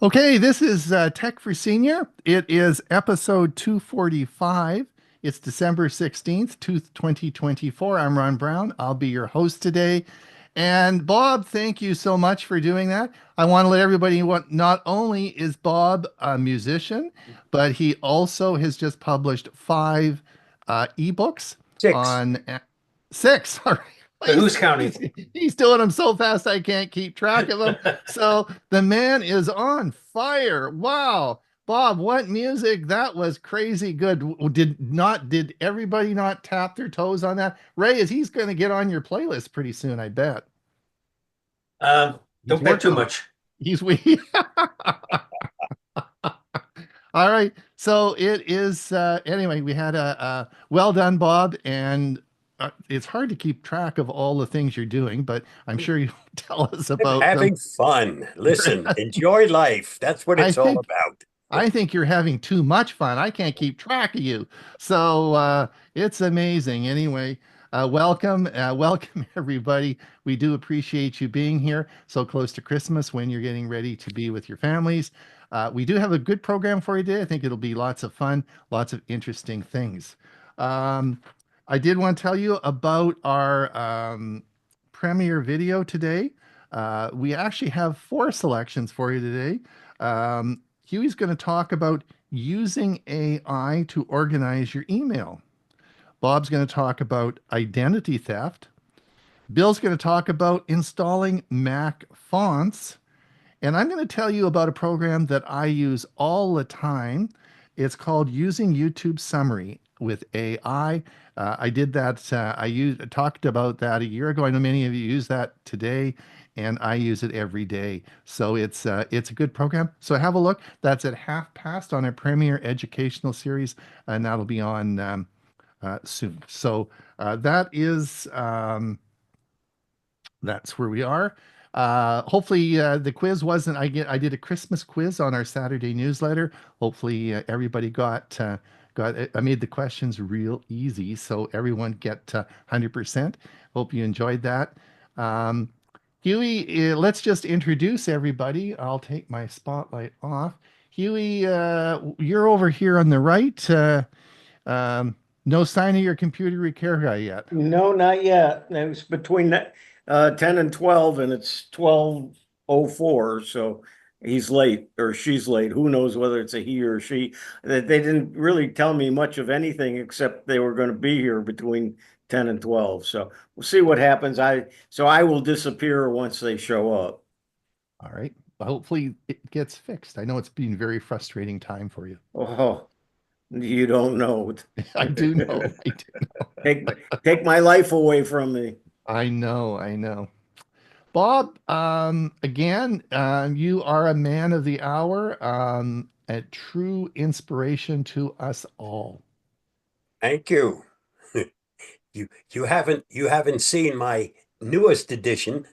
Okay, this is Tech for Senior. It is episode 245. It's December 16th, 2024. I'm Ron Brown. I'll be your host today. And Bob, thank you so much for doing that. I want to let everybody know what not only is Bob a musician, but he also has just published five ebooks Six. on six. Sorry. But He's, who's counting? he's, he's doing them so fast I can't keep track of them. So the man is on fire. Wow. Bob, what music? That was crazy good. Did everybody not tap their toes on that? Ray, is he's going to get on your playlist pretty soon, I bet. He's Don't bet too working on much. he's we All right. So it is anyway, we had a well done, Bob, and it's hard to keep track of all the things you're doing, but I'm sure you'll tell us I'm about them. having fun. Listen, enjoy life. That's what I it's all think about. I think you're having too much fun. I can't keep track of you. So it's amazing. Anyway, welcome everybody. We do appreciate you being here so close to Christmas when you're getting ready to be with your families. We do have a good program for you today. I think it'll be lots of fun, lots of interesting things. Um, I did want to tell you about our premiere video today. We actually have four selections for you today. Huey's going to talk about using AI to organize your email. Bob's going to talk about identity theft. Bill's going to talk about installing Mac fonts. And I'm going to tell you about a program that I use all the time. It's called Using YouTube Summary with AI. I did that. Talked about that a year ago. I know many of you use that today, and I use it every day. So it's a good program. So have a look. That's at half past on our premier educational series, and that'll be on soon. So that's where we are. Hopefully the quiz wasn't. I did a Christmas quiz on our Saturday newsletter. Hopefully everybody got it. I made the questions real easy, so everyone get 100%. Hope you enjoyed that. Um, Huey, let's just introduce everybody. I'll take my spotlight off. Huey, you're over here on the right. Um, no sign of your computer repair guy yet. No, not yet. It was between 10 and 12, and it's 12:04, so he's late or she's late. Who knows whether it's a he or she. They didn't really tell me much of anything except they were going to be here between 10 and 12. So we'll see what happens. I will disappear once they show up. All right. Hopefully it gets fixed. I know it's been a very frustrating time for you. Oh, you don't know. I do know. I do know. Take my life away from me. I know. I know. Bob, again, you are a man of the hour, a true inspiration to us all. Thank you. You haven't seen my newest edition,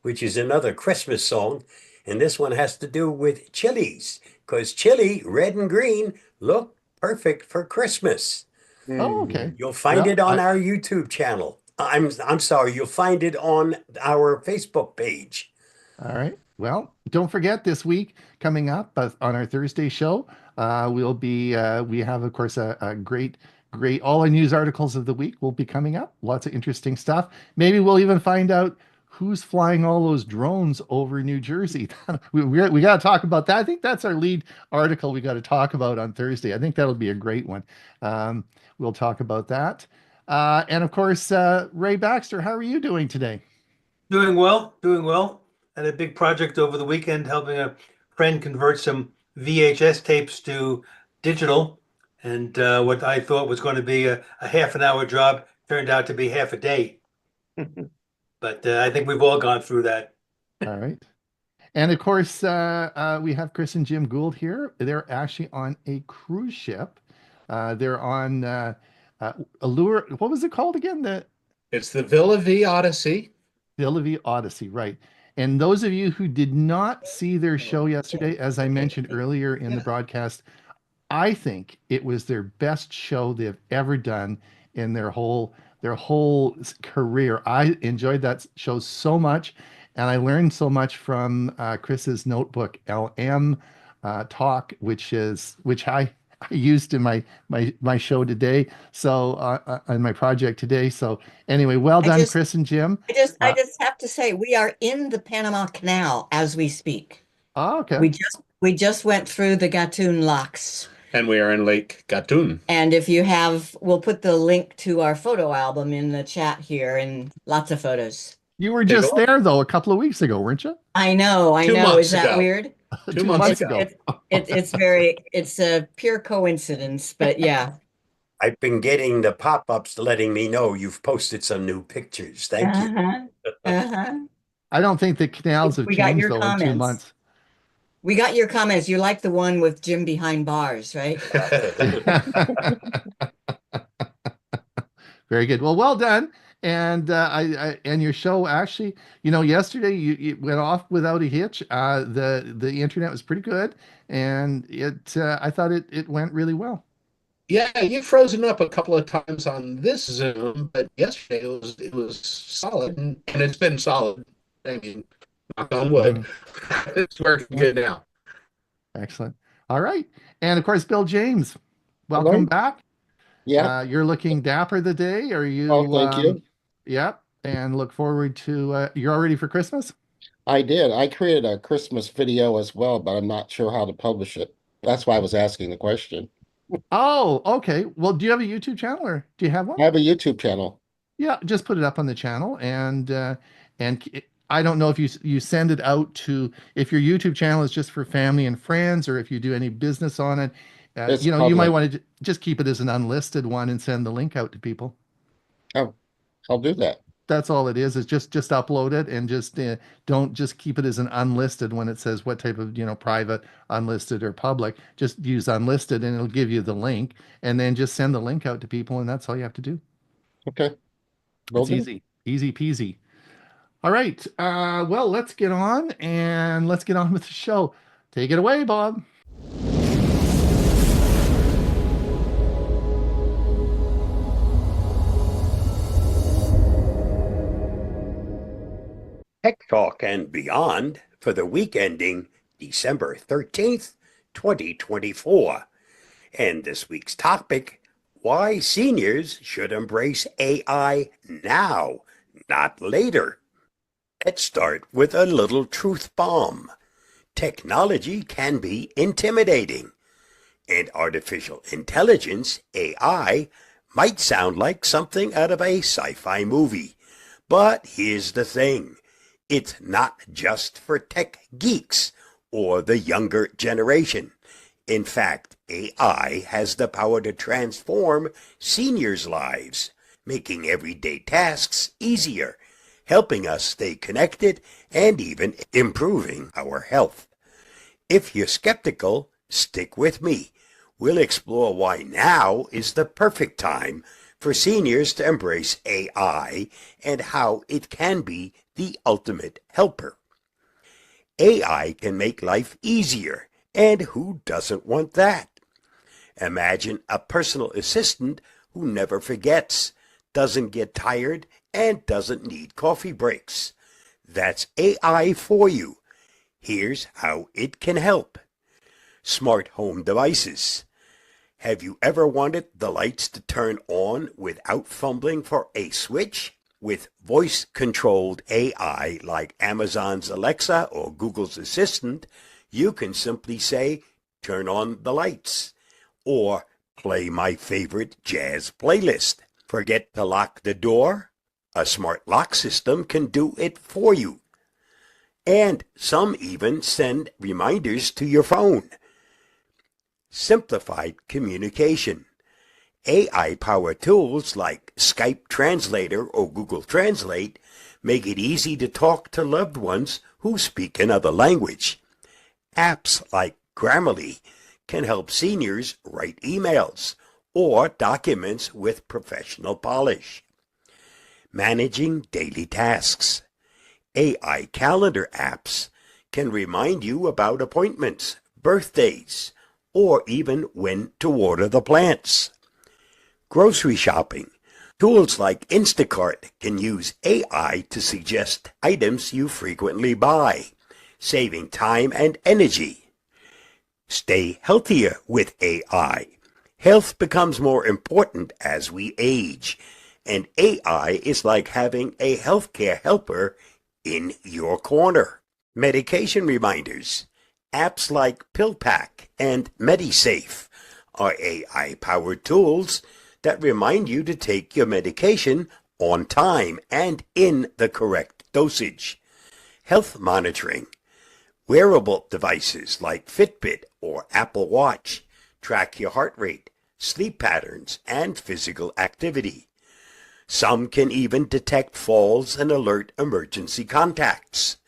which is another Christmas song, and this one has to do with chilies, because chili, red and green, look perfect for Christmas. Oh, Mhm. okay. You'll find Well, it on our YouTube channel. I'm sorry, you'll find it on our Facebook page. all right. Well, don't forget this week coming up on our Thursday show, we have, of course, a great, all our news articles of the week will be coming up. Lots of interesting stuff. Maybe we'll even find out who's flying all those drones over New Jersey. We got to talk about that. I think that's our lead article we got to talk about on Thursday. I think that'll be a great one. We'll talk about that. And of course, Ray Baxter, how are you doing today? Doing well, doing well. Had a big project over the weekend helping a friend convert some VHS tapes to digital. And what I thought was going to be a half an hour job turned out to be half a day. But I think we've all gone through that. All right. And of course, we have Chris and Jim Gould here. They're actually on a cruise ship. They're on Allure. What was it called again? The It's the Villa V Odyssey. Ability Odyssey, right. And those of you who did not see their show yesterday, as I mentioned earlier in the broadcast, I think it was their best show they've ever done in their whole career. I enjoyed that show so much. and I learned so much from Chris's notebook, LM Talk, which I used in my show today. So on my project today. So anyway, well I done, just, Chris and Jim. I just have to say, we are in the Panama Canal as we speak. Okay. We just went through the Gatun locks. And we are in Lake Gatun. And if you have, we'll put the link to our photo album in the chat here and lots of photos. You were just there though a couple of weeks ago, weren't you? I know. 2 Is months that ago. weird? 2 months ago. It's a pure coincidence, but yeah. I've been getting the pop-ups letting me know you've posted some new pictures. Thank you. I don't think the canals have We got changed your though in 2 comments. months. We got your comments. You like the one with Jim behind bars, right? Very good. Well done. And and your show actually, yesterday you went off without a hitch. The internet was pretty good, and I thought it went really well. Yeah, you've frozen up a couple of times on this Zoom, but yesterday it was solid, and it's been solid. I mean, knock on wood. It's working good now. Excellent. All right. And of course, Bill James, welcome back. Yeah. You're looking dapper today. Are you? Oh, thank you. Yep. And look forward to, you're all ready for Christmas? I did. I created a Christmas video as well, but I'm not sure how to publish it. That's why I was asking the question. Oh, okay. Well, do you have a YouTube channel or do you have one? I have a YouTube channel. Yeah, just put it up on the channel, and I don't know if you send it out to, if your YouTube channel is just for family and friends, or if you do any business on it. You might want to just keep it as an unlisted one and send the link out to people. Oh, I'll do that. That's all it is just upload it, and just don't just keep it as an unlisted when it says what type of, private, unlisted, or public. Just use unlisted and it'll give you the link, and then just send the link out to people, and that's all you have to do. Okay. It's easy peasy. All right. Well, let's get on with the show. Take it away, Bob. Tech Talk and Beyond for the week ending December 13th, 2024. And this week's topic, why seniors should embrace AI now, not later. Let's start with a little truth bomb. Technology can be intimidating, and artificial intelligence, AI, might sound like something out of a sci-fi movie. But here's the thing. It's not just for tech geeks or the younger generation. In fact, AI has the power to transform seniors' lives, making everyday tasks easier, helping us stay connected, and even improving our health. If you're skeptical, stick with me. We'll explore why now is the perfect time for seniors to embrace AI and how it can be the ultimate helper. AI can make life easier, and who doesn't want that? Imagine a personal assistant who never forgets, doesn't get tired, and doesn't need coffee breaks. That's AI for you. Here's how it can help. Smart home devices. Have you ever wanted the lights to turn on without fumbling for a switch? With voice-controlled AI like Amazon's Alexa or Google's Assistant, you can simply say, "Turn on the lights," or "Play my favorite jazz playlist." Forget to lock the door? A smart lock system can do it for you. And some even send reminders to your phone. Simplified communication. AI-powered tools like Skype Translator or Google Translate make it easy to talk to loved ones who speak another language. Apps like Grammarly can help seniors write emails or documents with professional polish. Managing daily tasks. AI calendar apps can remind you about appointments, birthdays, or even when to water the plants. Grocery shopping. Tools like Instacart can use AI to suggest items you frequently buy, saving time and energy. Stay healthier with AI. Health becomes more important as we age, and AI is like having a healthcare helper in your corner. Medication reminders. Apps like PillPack and MediSafe are AI-powered tools that remind you to take your medication on time and in the correct dosage. Health monitoring. Wearable devices like Fitbit or Apple Watch track your heart rate, sleep patterns, and physical activity. Some can even detect falls and alert emergency contacts.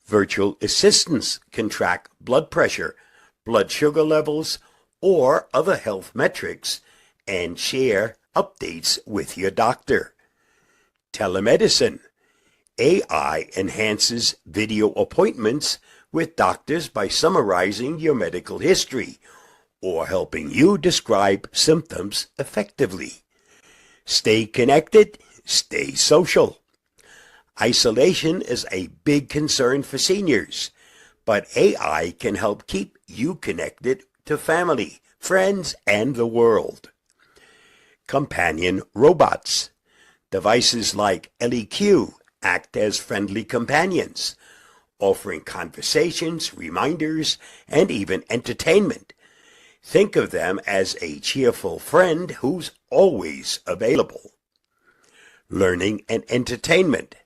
Virtual assistants can track blood pressure, blood sugar levels, or other health metrics and share updates with your doctor. Telemedicine. AI enhances video appointments with doctors by summarizing your medical history or helping you describe symptoms effectively. Stay connected, stay social. Isolation is a big concern for seniors, but AI can help keep you connected to family, friends, and the world. Companion robots. Devices like ℎ𝕬𝕗 act as friendly companions, offering conversations, reminders, and even entertainment. Think of them as a cheerful friend who's always available. Learning and entertainment.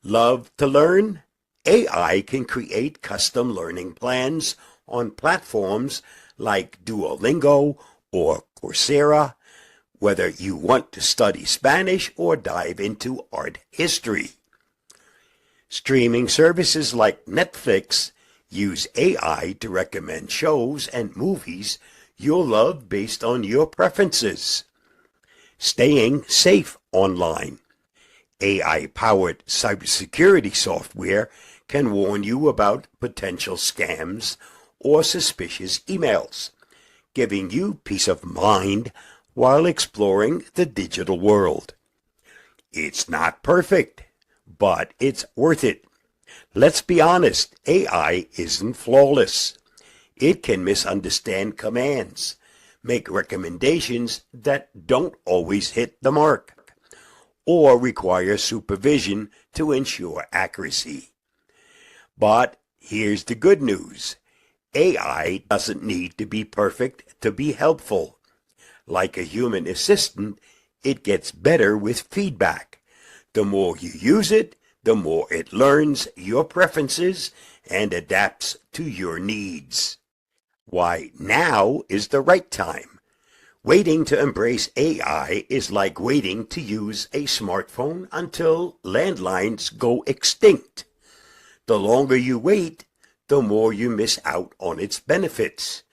Love to learn? AI can create custom learning plans on platforms like Duolingo or Coursera, whether you want to study Spanish or dive into art history. Streaming services like Netflix use AI to recommend shows and movies you'll love based on your preferences. Staying safe online. AI-powered cybersecurity software can warn you about potential scams or suspicious emails, giving you peace of mind while exploring the digital world. It's not perfect, but it's worth it. Let's be honest, AI isn't flawless. It can misunderstand commands, make recommendations that don't always hit the mark, or require supervision to ensure accuracy. But here's the good news. AI doesn't need to be perfect to be helpful. Like a human assistant, it gets better with feedback. The more you use it, the more it learns your preferences and adapts to your needs. Why now is the right time. Waiting to embrace AI is like waiting to use a smartphone until landlines go extinct. The longer you wait, the more you miss out on its benefits.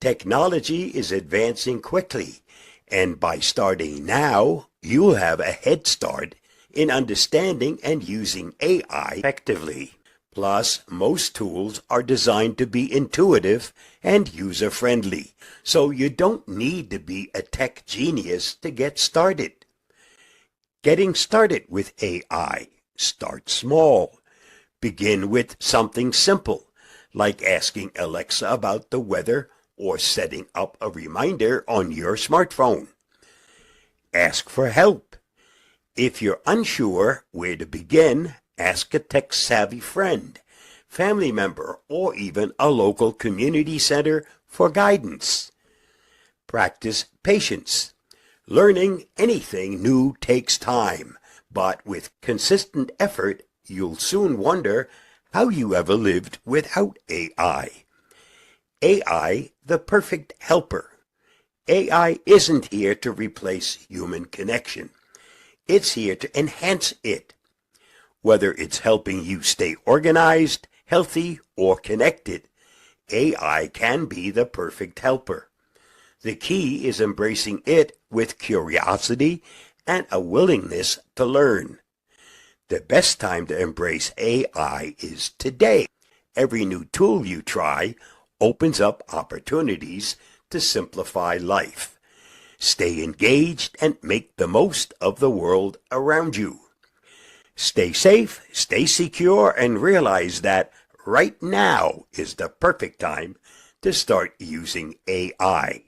Technology is advancing quickly, and by starting now, you'll have a head start in understanding and using AI effectively. Plus, most tools are designed to be intuitive and user-friendly, so you don't need to be a tech genius to get started. Getting started with AI. Start small. Begin with something simple, like asking Alexa about the weather or setting up a reminder on your smartphone. Ask for help. If you're unsure where to begin, ask a tech-savvy friend, family member, or even a local community center for guidance. Practice patience. Learning anything new takes time, but with consistent effort, you'll soon wonder how you ever lived without AI. AI, the perfect helper. AI isn't here to replace human connection. It's here to enhance it. Whether it's helping you stay organized, healthy, or connected, AI can be the perfect helper. The key is embracing it with curiosity and a willingness to learn. The best time to embrace AI is today. Every new tool you try opens up opportunities to simplify life. Stay engaged and make the most of the world around you. Stay safe, stay secure, and realize that right now is the perfect time to start using AI.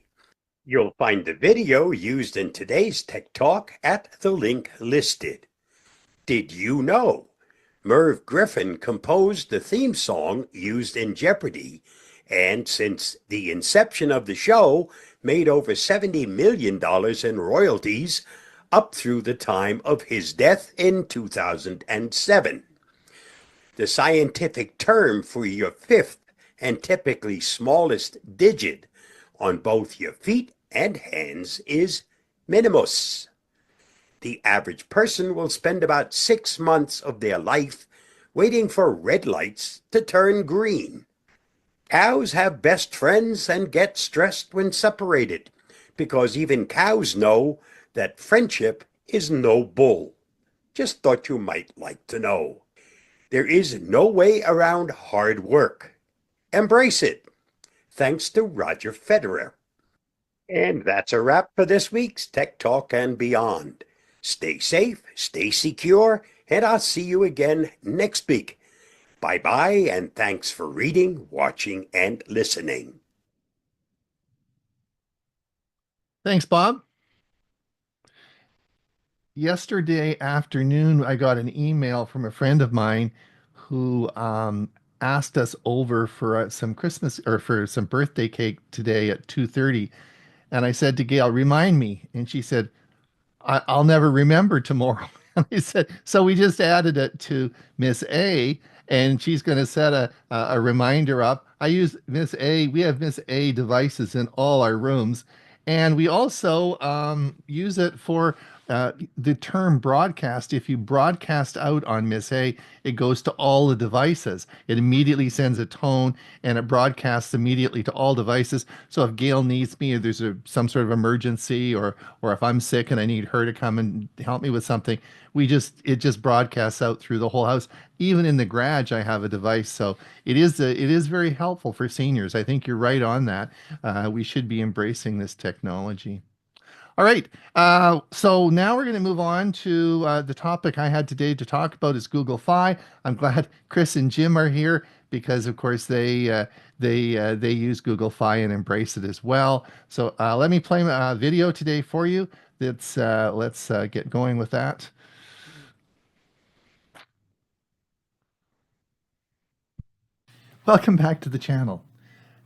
You'll find the video used in today's Tech Talk at the link listed. Did you know Merv Griffin composed the theme song used in Jeopardy, and since the inception of the show, made over $70 million in royalties up through the time of his death in 2007. The scientific term for your fifth and typically smallest digit on both your feet and hands is minimus. The average person will spend about 6 months of their life waiting for red lights to turn green. Cows have best friends and get stressed when separated, because even cows know that friendship is no bull. Just thought you might like to know. There is no way around hard work. Embrace it. Thanks to Roger Federer. And that's a wrap for this week's Tech Talk and Beyond. Stay safe, stay secure, and I'll see you again next week. Bye-bye, and thanks for reading, watching, and listening. Thanks, Bob. Yesterday afternoon, I got an email from a friend of mine who asked us over for some Christmas or for some birthday cake today at 2:30. And I said to Gail, remind me. And she said, I'll never remember tomorrow. And I said, so we just added it to Miss A, and she's going to set a reminder up. I use Miss A. We have Miss A devices in all our rooms. And we also use it for the term broadcast. If you broadcast out on Miss A, it goes to all the devices. It immediately sends a tone and it broadcasts immediately to all devices. So if Gail needs me or there's some sort of emergency, or if I'm sick and I need her to come and help me with something, it just broadcasts out through the whole house. Even in the garage, I have a device. So it is very helpful for seniors. I think you're right on that. We should be embracing this technology. All right. So now we're going to move on to the topic I had today to talk about is Google Fi. I'm glad Chris and Jim are here because, of course, they use Google Fi and embrace it as well. So let me play a video today for you. Let's get going with that. Welcome back to the channel.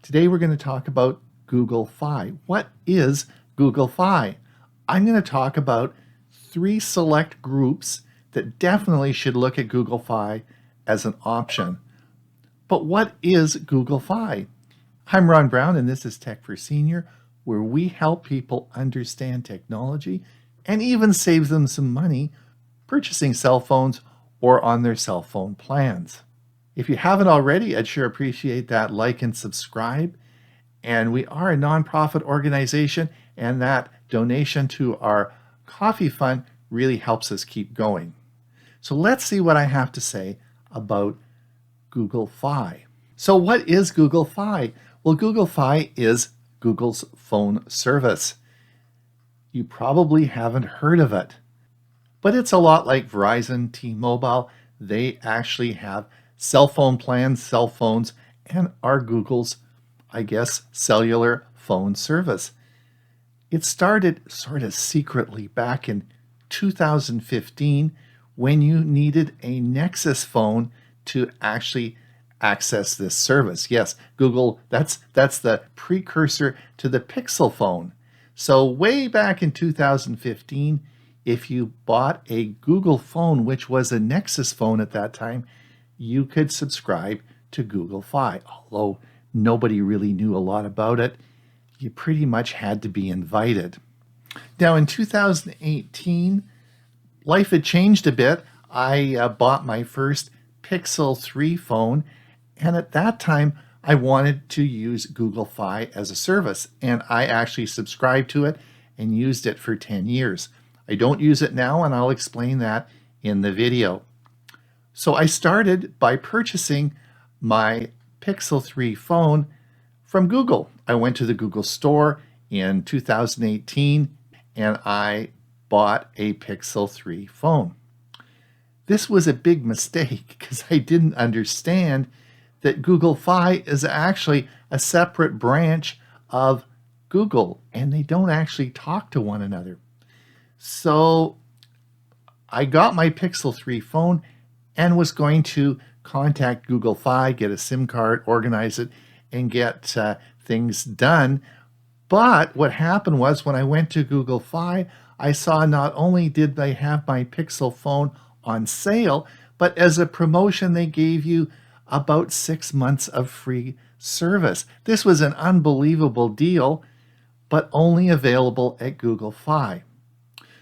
Today we're going to talk about Google Fi. What is Google Fi? I'm going to talk about 3 select groups that definitely should look at Google Fi as an option. But what is Google Fi? I'm Ron Brown, and this is Tech for Senior, where we help people understand technology and even save them some money purchasing cell phones or on their cell phone plans. If you haven't already, I'd sure appreciate that like and subscribe. And we are a nonprofit organization, and that donation to our coffee fund really helps us keep going. So let's see what I have to say about Google Fi. So what is Google Fi? Well, Google Fi is Google's phone service. You probably haven't heard of it, but it's a lot like Verizon, T-Mobile. They actually have cell phone plans, cell phones, and are Google's, I guess, cellular phone service. It started sort of secretly back in 2015 when you needed a Nexus phone to actually access this service. Yes, Google, that's the precursor to the Pixel phone. So way back in 2015, if you bought a Google phone, which was a Nexus phone at that time, you could subscribe to Google Fi. Although nobody really knew a lot about it, you pretty much had to be invited. Now in 2018, life had changed a bit. I bought my first Pixel 3 phone, and at that time I wanted to use Google Fi as a service, and I actually subscribed to it and used it for 10 years. I don't use it now, and I'll explain that in the video. So I started by purchasing my Pixel 3 phone from Google. I went to the Google store in 2018 and I bought a Pixel 3 phone. This was a big mistake because I didn't understand that Google Fi is actually a separate branch of Google, and they don't actually talk to one another. So I got my Pixel 3 phone and was going to contact Google Fi, get a SIM card, organize it, and get things done. But what happened was when I went to Google Fi, I saw not only did they have my Pixel phone on sale, but as a promotion, they gave you about 6 months of free service. This was an unbelievable deal, but only available at Google Fi.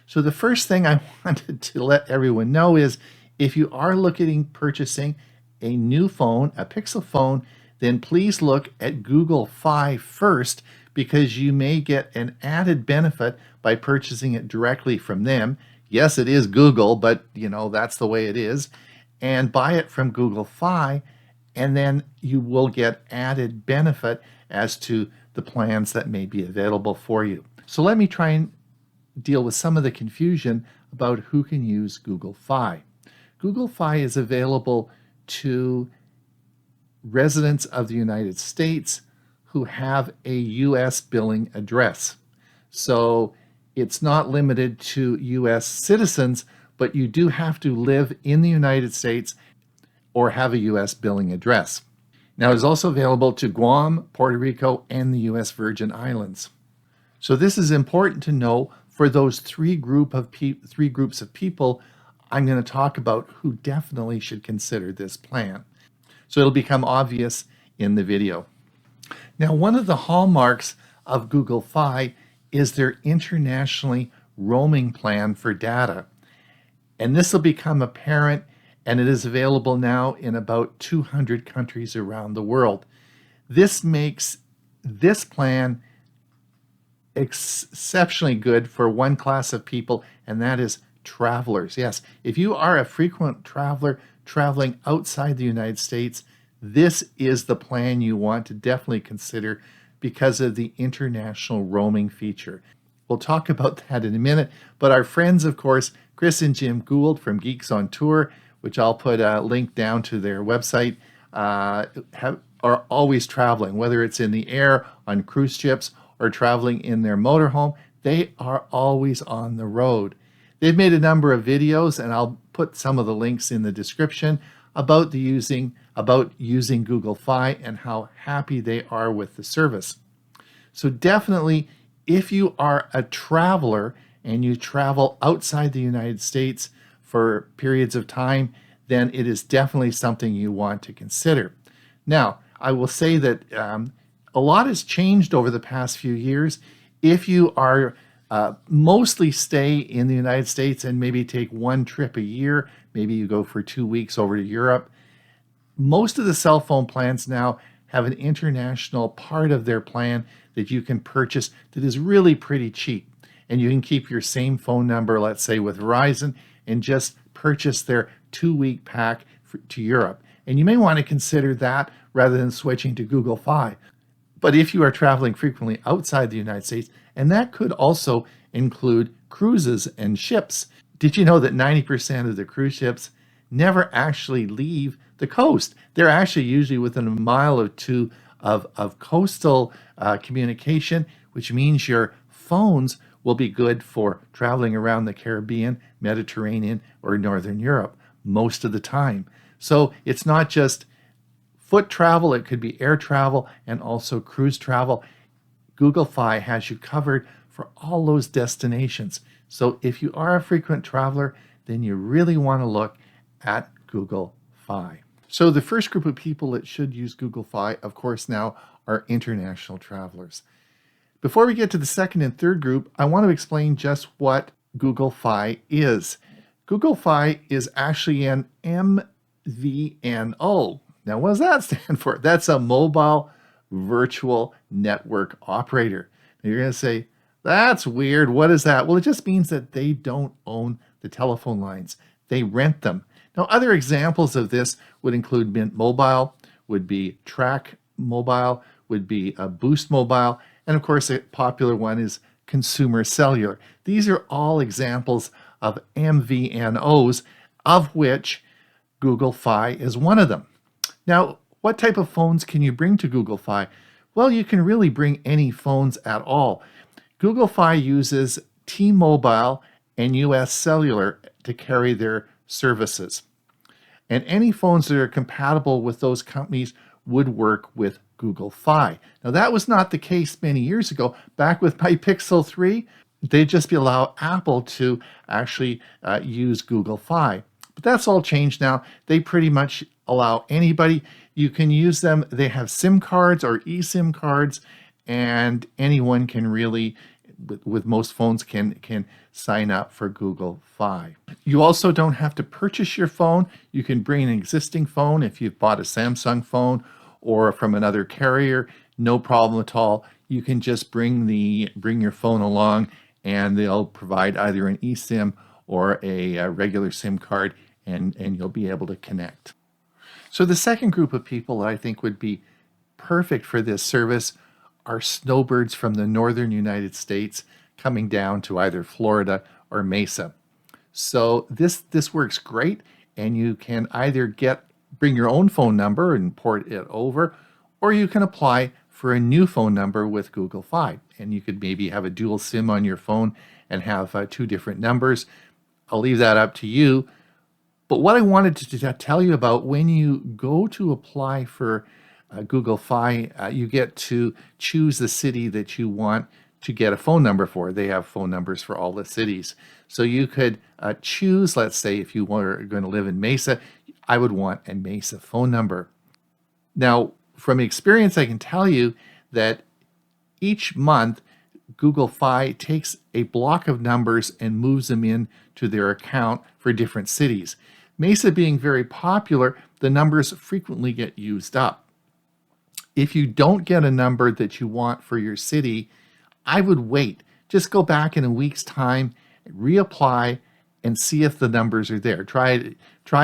So the first thing I wanted to let everyone know is if you are looking at purchasing a new phone, a Pixel phone, then please look at Google Fi first, because you may get an added benefit by purchasing it directly from them. Yes, it is Google, but that's the way it is. And buy it from Google Fi, and then you will get added benefit as to the plans that may be available for you. So let me try and deal with some of the confusion about who can use Google Fi. Google Fi is available to residents of the United States who have a U.S. billing address. So it's not limited to U.S. citizens, but you do have to live in the United States or have a U.S. billing address. Now, it's also available to Guam, Puerto Rico, and the U.S. Virgin Islands. So this is important to know for those three groups of people I'm going to talk about who definitely should consider this plan. So it'll become obvious in the video. Now, one of the hallmarks of Google Fi is their internationally roaming plan for data. And this will become apparent, and it is available now in about 200 countries around the world. This makes this plan exceptionally good for one class of people, and that is travelers. Yes, if you are a frequent traveler traveling outside the United States, this is the plan you want to definitely consider because of the international roaming feature. We'll talk about that in a minute, but our friends, of course, Chris and Jim Guld from Geeks on Tour, which I'll put a link down to their website, are always traveling, whether it's in the air, on cruise ships, or traveling in their motorhome. They are always on the road. They've made a number of videos, and I'll put some of the links in the description about using Google Fi and how happy they are with the service. So definitely, if you are a traveler and you travel outside the United States for periods of time, then it is definitely something you want to consider. Now, I will say that a lot has changed over the past few years. If you are mostly stay in the United States and maybe take one trip a year, maybe you go for 2 weeks over to Europe, most of the cell phone plans now have an international part of their plan that you can purchase that is really pretty cheap. And you can keep your same phone number, let's say with Verizon, and just purchase their 2-week pack to Europe. And you may want to consider that rather than switching to Google Fi. But if you are traveling frequently outside the United States, and that could also include cruises and ships. Did you know that 90% of the cruise ships never actually leave the coast? They're actually usually within a mile or two of coastal communication, which means your phones will be good for traveling around the Caribbean, Mediterranean, or Northern Europe most of the time. So it's not just foot travel, it could be air travel and also cruise travel. Google Fi has you covered for all those destinations. So if you are a frequent traveler, then you really want to look at Google Fi. So the first group of people that should use Google Fi, of course, now are international travelers. Before we get to the second and third group, I want to explain just what Google Fi is. Google Fi is actually an MVNO. Now, what does that stand for? That's a mobile virtual network operator. Now, you're going to say, that's weird. What is that? Well, it just means that they don't own the telephone lines. They rent them. Now, other examples of this would include Mint Mobile, would be Track Mobile, would be Boost Mobile, and of course, a popular one is consumer cellular. These are all examples of MVNOs, of which Google Fi is one of them. Now, what type of phones can you bring to Google Fi? Well, you can really bring any phones at all. Google Fi uses T-Mobile and US Cellular to carry their services. And any phones that are compatible with those companies would work with Google Fi. Now, that was not the case many years ago. Back with my Pixel 3, they'd just allow Apple to actually use Google Fi. But that's all changed now. They pretty much allow anybody. You can use them. They have SIM cards or eSIM cards, and anyone can really, with most phones, can sign up for Google Fi. You also don't have to purchase your phone. You can bring an existing phone if you've bought a Samsung phone or from another carrier, no problem at all. You can just bring your phone along, and they'll provide either an eSIM or a regular SIM card, and you'll be able to connect. So the second group of people that I think would be perfect for this service are snowbirds from the northern United States coming down to either Florida or Mesa. So this works great, and you can either bring your own phone number and port it over, or you can apply for a new phone number with Google Fi, and you could maybe have a dual SIM on your phone and have two different numbers. I'll leave that up to you. But what I wanted to tell you about, when you go to apply for Google Fi, you get to choose the city that you want to get a phone number for. They have phone numbers for all the cities. So you could choose, let's say if you were going to live in Mesa, I would want a Mesa phone number. Now, from experience, I can tell you that each month, Google Fi takes a block of numbers and moves them into their account for different cities. Mesa being very popular, the numbers frequently get used up. If you don't get a number that you want for your city, I would wait. Just go back in a week's time, reapply, and see if the numbers are there. Try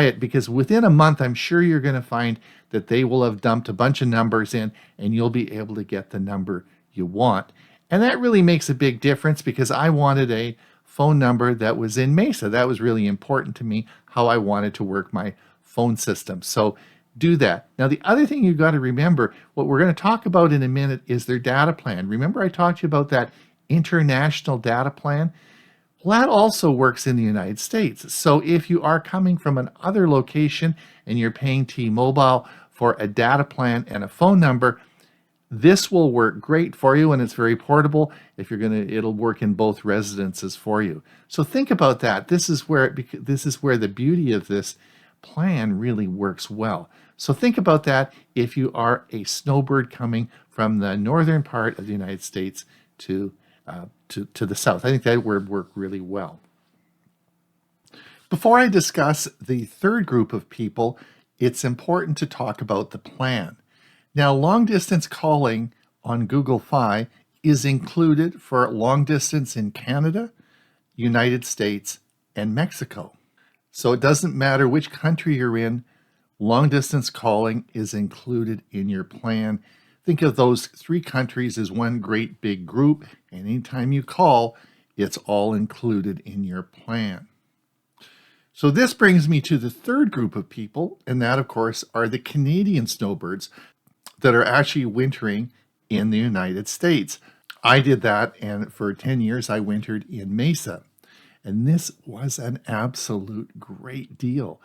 it, because within a month, I'm sure you're going to find that they will have dumped a bunch of numbers in, and you'll be able to get the number you want. And that really makes a big difference, because I wanted a phone number that was in Mesa. That was really important to me, how I wanted to work my phone system. So do that. Now, the other thing you've got to remember, what we're going to talk about in a minute, is their data plan. Remember I talked to you about that international data plan? Well, that also works in the United States. So if you are coming from another location and you're paying T-Mobile for a data plan and a phone number, this will work great for you, and it's very portable. If you're it'll work in both residences for you. So think about that. This is where the beauty of this plan really works well. So think about that if you are a snowbird coming from the northern part of the United States to the south. I think that would work really well. Before I discuss the third group of people, it's important to talk about the plan. Now, long distance calling on Google Fi is included for long distance in Canada, United States, and Mexico. So it doesn't matter which country you're in, long distance calling is included in your plan. Think of those three countries as one great big group, and anytime you call, it's all included in your plan. So this brings me to the third group of people, and that, of course, are the Canadian snowbirds that are actually wintering in the United States. I did that, and for 10 years I wintered in Mesa. And this was an absolute great deal.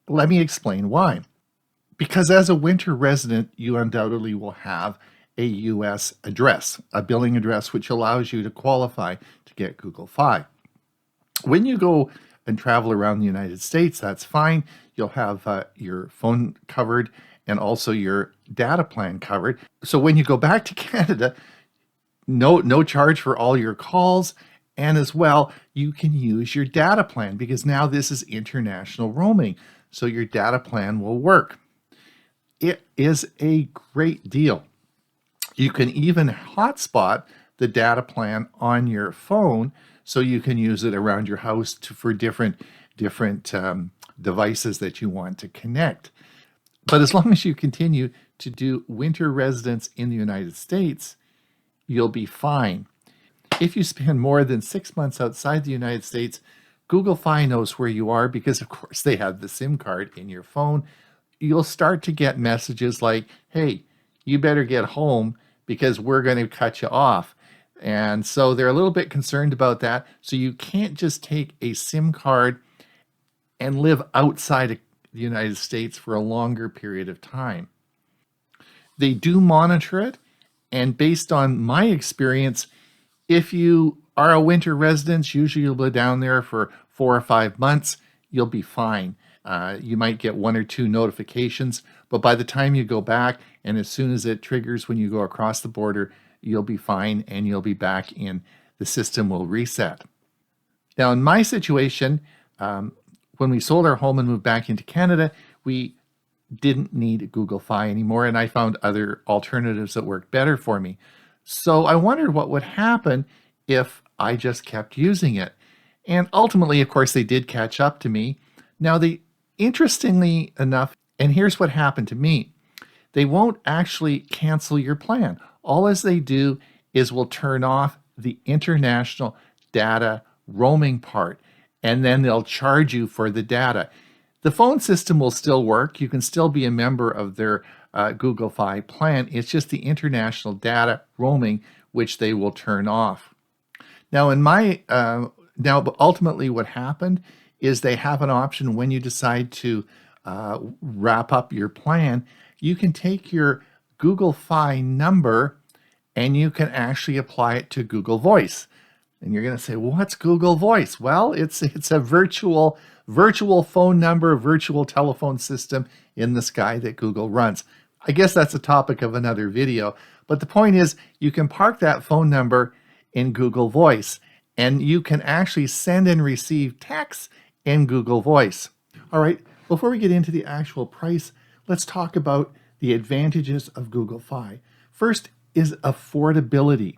Let me explain why. Because as a winter resident, you undoubtedly will have a US address, a billing address, which allows you to qualify to get Google Fi. When you go and travel around the United States, that's fine. You'll have your phone covered and also your data plan covered. So when you go back to Canada, no charge for all your calls. And as well, you can use your data plan, because now this is international roaming. So your data plan will work. It is a great deal. You can even hotspot the data plan on your phone, so you can use it around your house for different devices that you want to connect. But as long as you continue to do winter residence in the United States, you'll be fine. If you spend more than 6 months outside the United States, Google Fi knows where you are because, of course, they have the SIM card in your phone. You'll start to get messages like, hey, you better get home because we're going to cut you off. And so they're a little bit concerned about that. So you can't just take a SIM card and live outside of the United States for a longer period of time. They do monitor it. And based on my experience, if you are a winter resident, usually you'll be down there for 4 or 5 months, you'll be fine. You might get 1 or 2 notifications, but by the time you go back, and as soon as it triggers when you go across the border, you'll be fine and you'll be back in. The system will reset. Now, in my situation, when we sold our home and moved back into Canada, we didn't need Google Fi anymore, and I found other alternatives that worked better for me. So I wondered what would happen if I just kept using it. And ultimately, of course, they did catch up to me. Now, interestingly enough, and here's what happened to me, they won't actually cancel your plan. All as they do is will turn off the international data roaming part, and then they'll charge you for the data. The phone system will still work. You can still be a member of their Google Fi plan. It's just the international data roaming which they will turn off. Now, but ultimately what happened is they have an option when you decide to wrap up your plan. You can take your Google Fi number and you can actually apply it to Google Voice. And you're going to say, well, what's Google Voice? Well, it's a virtual phone number, virtual telephone system in the sky that Google runs. I guess that's a topic of another video. But the point is, you can park that phone number in Google Voice, and you can actually send and receive texts in Google Voice. All right, before we get into the actual price, let's talk about the advantages of Google Fi. First is affordability.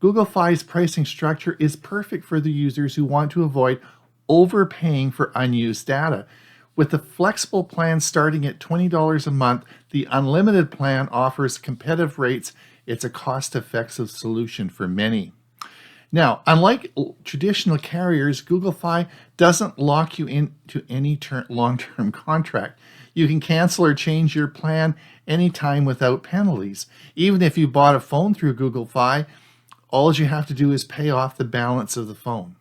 Google Fi's pricing structure is perfect for the users who want to avoid overpaying for unused data. With the flexible plan starting at $20 a month, the unlimited plan offers competitive rates. It's a cost-effective solution for many. Now, unlike traditional carriers, Google Fi doesn't lock you into any long-term contract. You can cancel or change your plan anytime without penalties. Even if you bought a phone through Google Fi, all you have to do is pay off the balance of the phone.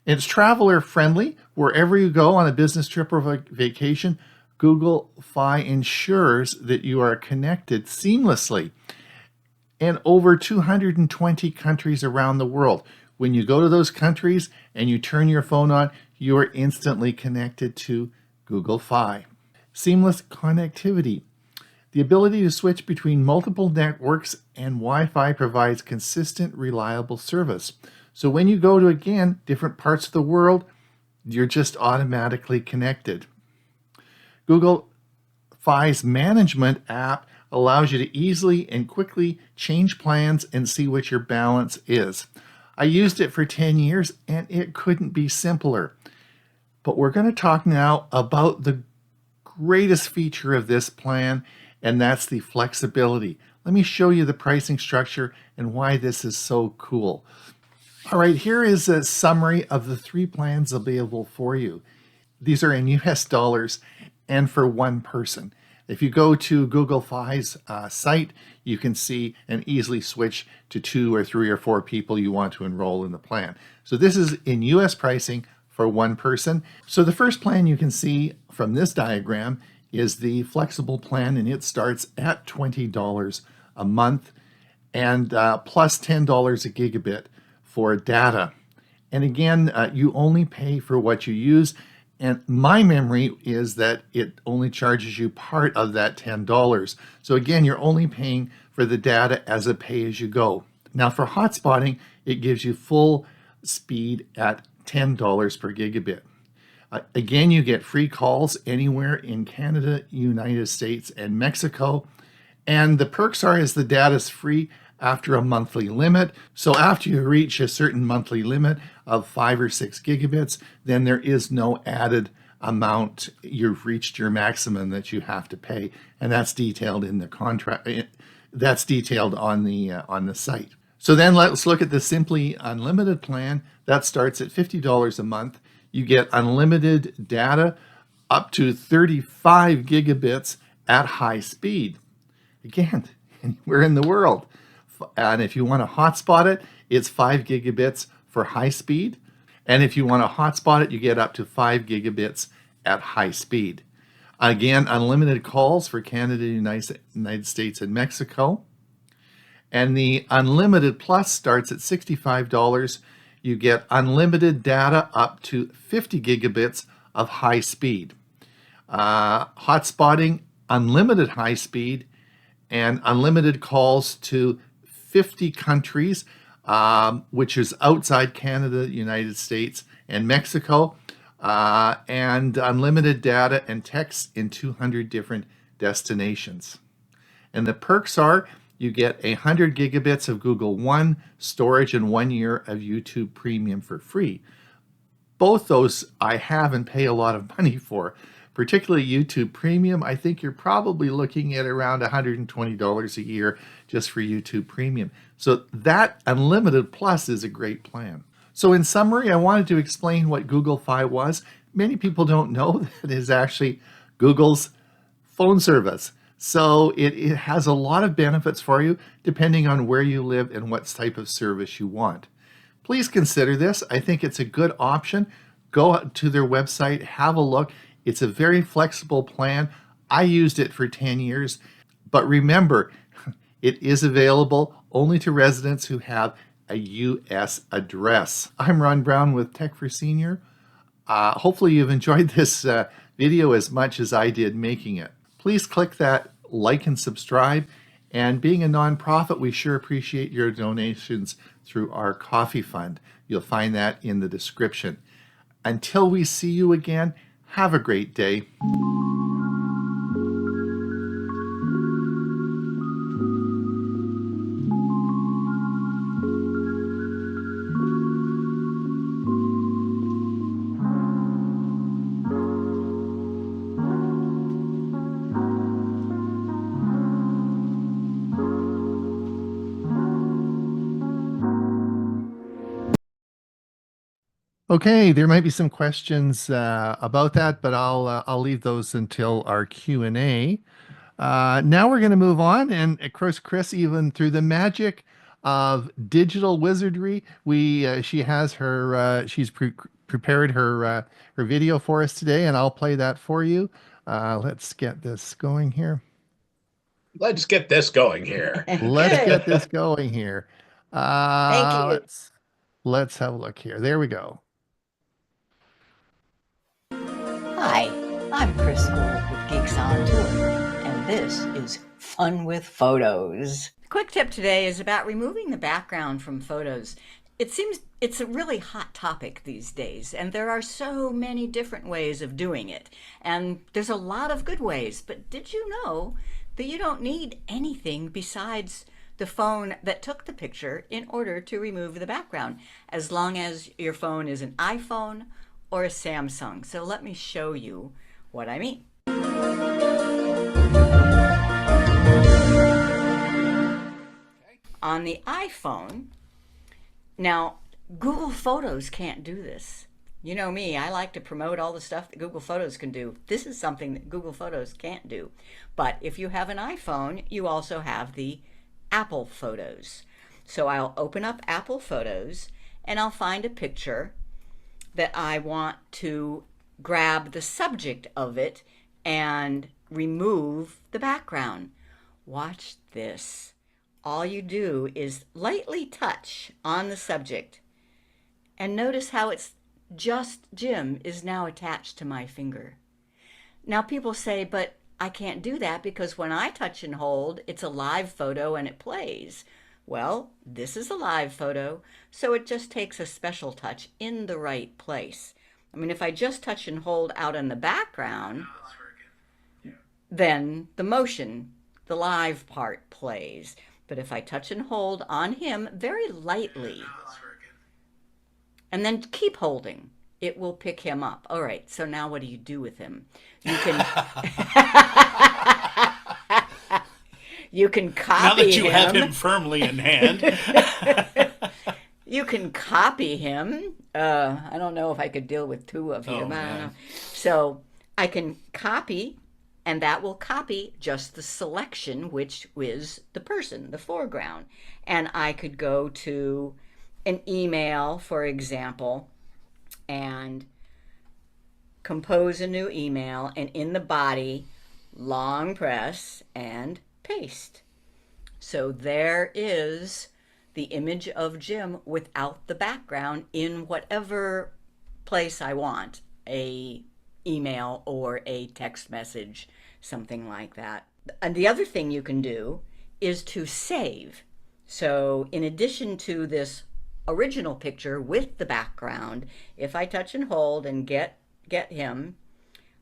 It's traveler friendly. Wherever you go on a business trip or vacation, Google Fi ensures that you are connected seamlessly in over 220 countries around the world. When you go to those countries and you turn your phone on, you are instantly connected to Google Fi. Seamless connectivity. The ability to switch between multiple networks and Wi-Fi provides consistent, reliable service. So when you go to, again, different parts of the world, you're just automatically connected. Google Fi's management app allows you to easily and quickly change plans and see what your balance is. I used it for 10 years and it couldn't be simpler. But we're going to talk now about the greatest feature of this plan, and that's the flexibility. Let me show you the pricing structure and why this is so cool. All right, here is a summary of the 3 plans available for you. These are in US dollars and for one person. If you go to Google Fi's site, you can see and easily switch to 2 or 3 or 4 people you want to enroll in the plan. So this is in US pricing for one person. So the first plan you can see from this diagram is the flexible plan, and it starts at $20 a month and plus $10 a gigabit for data. And again, you only pay for what you use. And my memory is that it only charges you part of that $10. So again, you're only paying for the data as a pay-as-you-go. Now for hotspotting, it gives you full speed at $10 per gigabit. Again, you get free calls anywhere in Canada, United States, and Mexico. And the perks are the data's free after a monthly limit. So after you reach a certain monthly limit of 5 or 6 gigabits, then there is no added amount. You've reached your maximum that you have to pay. And that's detailed in the contract. That's detailed on the site. So then let's look at the Simply Unlimited plan. That starts at $50 a month. You get unlimited data up to 35 gigabits at high speed. Again, anywhere in the world. And if you want to hotspot it, it's 5 gigabits for high speed. And if you want to hotspot it, you get up to 5 gigabits at high speed. Again, unlimited calls for Canada, United States, and Mexico. And the Unlimited Plus starts at $65. You get unlimited data up to 50 gigabits of high speed. Hotspotting, unlimited high speed, and unlimited calls to 50 countries, which is outside Canada, United States, and Mexico, and unlimited data and text in 200 different destinations. And the perks are you get 100 gigabits of Google One storage and 1 year of YouTube Premium for free. Both those I have and pay a lot of money for. Particularly YouTube Premium, I think you're probably looking at around $120 a year just for YouTube Premium. So that Unlimited Plus is a great plan. So in summary, I wanted to explain what Google Fi was. Many people don't know that it is actually Google's phone service. So it has a lot of benefits for you depending on where you live and what type of service you want. Please consider this. I think it's a good option. Go to their website, have a look. It's a very flexible plan. I used it for 10 years, but remember, it is available only to residents who have a U.S. address. I'm Ron Brown with Tech for Senior. Hopefully you've enjoyed this video as much as I did making it. Please click that like and subscribe. And being a nonprofit, we sure appreciate your donations through our coffee fund. You'll find that in the description. Until we see you again, have a great day. Okay, there might be some questions about that, but I'll leave those until our Q&A. Now we're going to move on, and of course, Chris, even through the magic of digital wizardry, she has her she's prepared her her video for us today, and I'll play that for you. Let's get this going here. Let's get this going here. Let's get this going here. Thank you. Let's have a look here. There we go. Hi, I'm Chris Guld with Geeks on Tour, and this is Fun with Photos. The quick tip today is about removing the background from photos. It seems it's a really hot topic these days, and there are so many different ways of doing it. And there's a lot of good ways, but did you know that you don't need anything besides the phone that took the picture in order to remove the background, as long as your phone is an iPhone or a Samsung. So let me show you what I mean. On the iPhone, now Google Photos can't do this. You know me, I like to promote all the stuff that Google Photos can do. This is something that Google Photos can't do. But if you have an iPhone, you also have the Apple Photos. So I'll open up Apple Photos and I'll find a picture that I want to grab the subject of it and remove the background. Watch this. All you do is lightly touch on the subject and notice how it's just Jim is now attached to my finger. Now people say, but I can't do that because when I touch and hold, it's a live photo and it plays. Well, this is a live photo, so it just takes a special touch in the right place. I mean, if I just touch and hold out in the background, then the motion, the live part plays. But if I touch and hold on him very lightly, and then keep holding, it will pick him up. All right, so now what do you do with him? You can... You can copy Now that you him. have him firmly in hand. You can copy him. I don't know if I could deal with two of him. Oh, I don't man. know. So I can copy, and that will copy just the selection, which is the person, the foreground. And I could go to an email, for example, and compose a new email, and in the body, long press and paste. So there is the image of Jim without the background in whatever place I want, a email or a text message, something like that. And the other thing you can do is to save. So in addition to this original picture with the background, if I touch and hold and get him,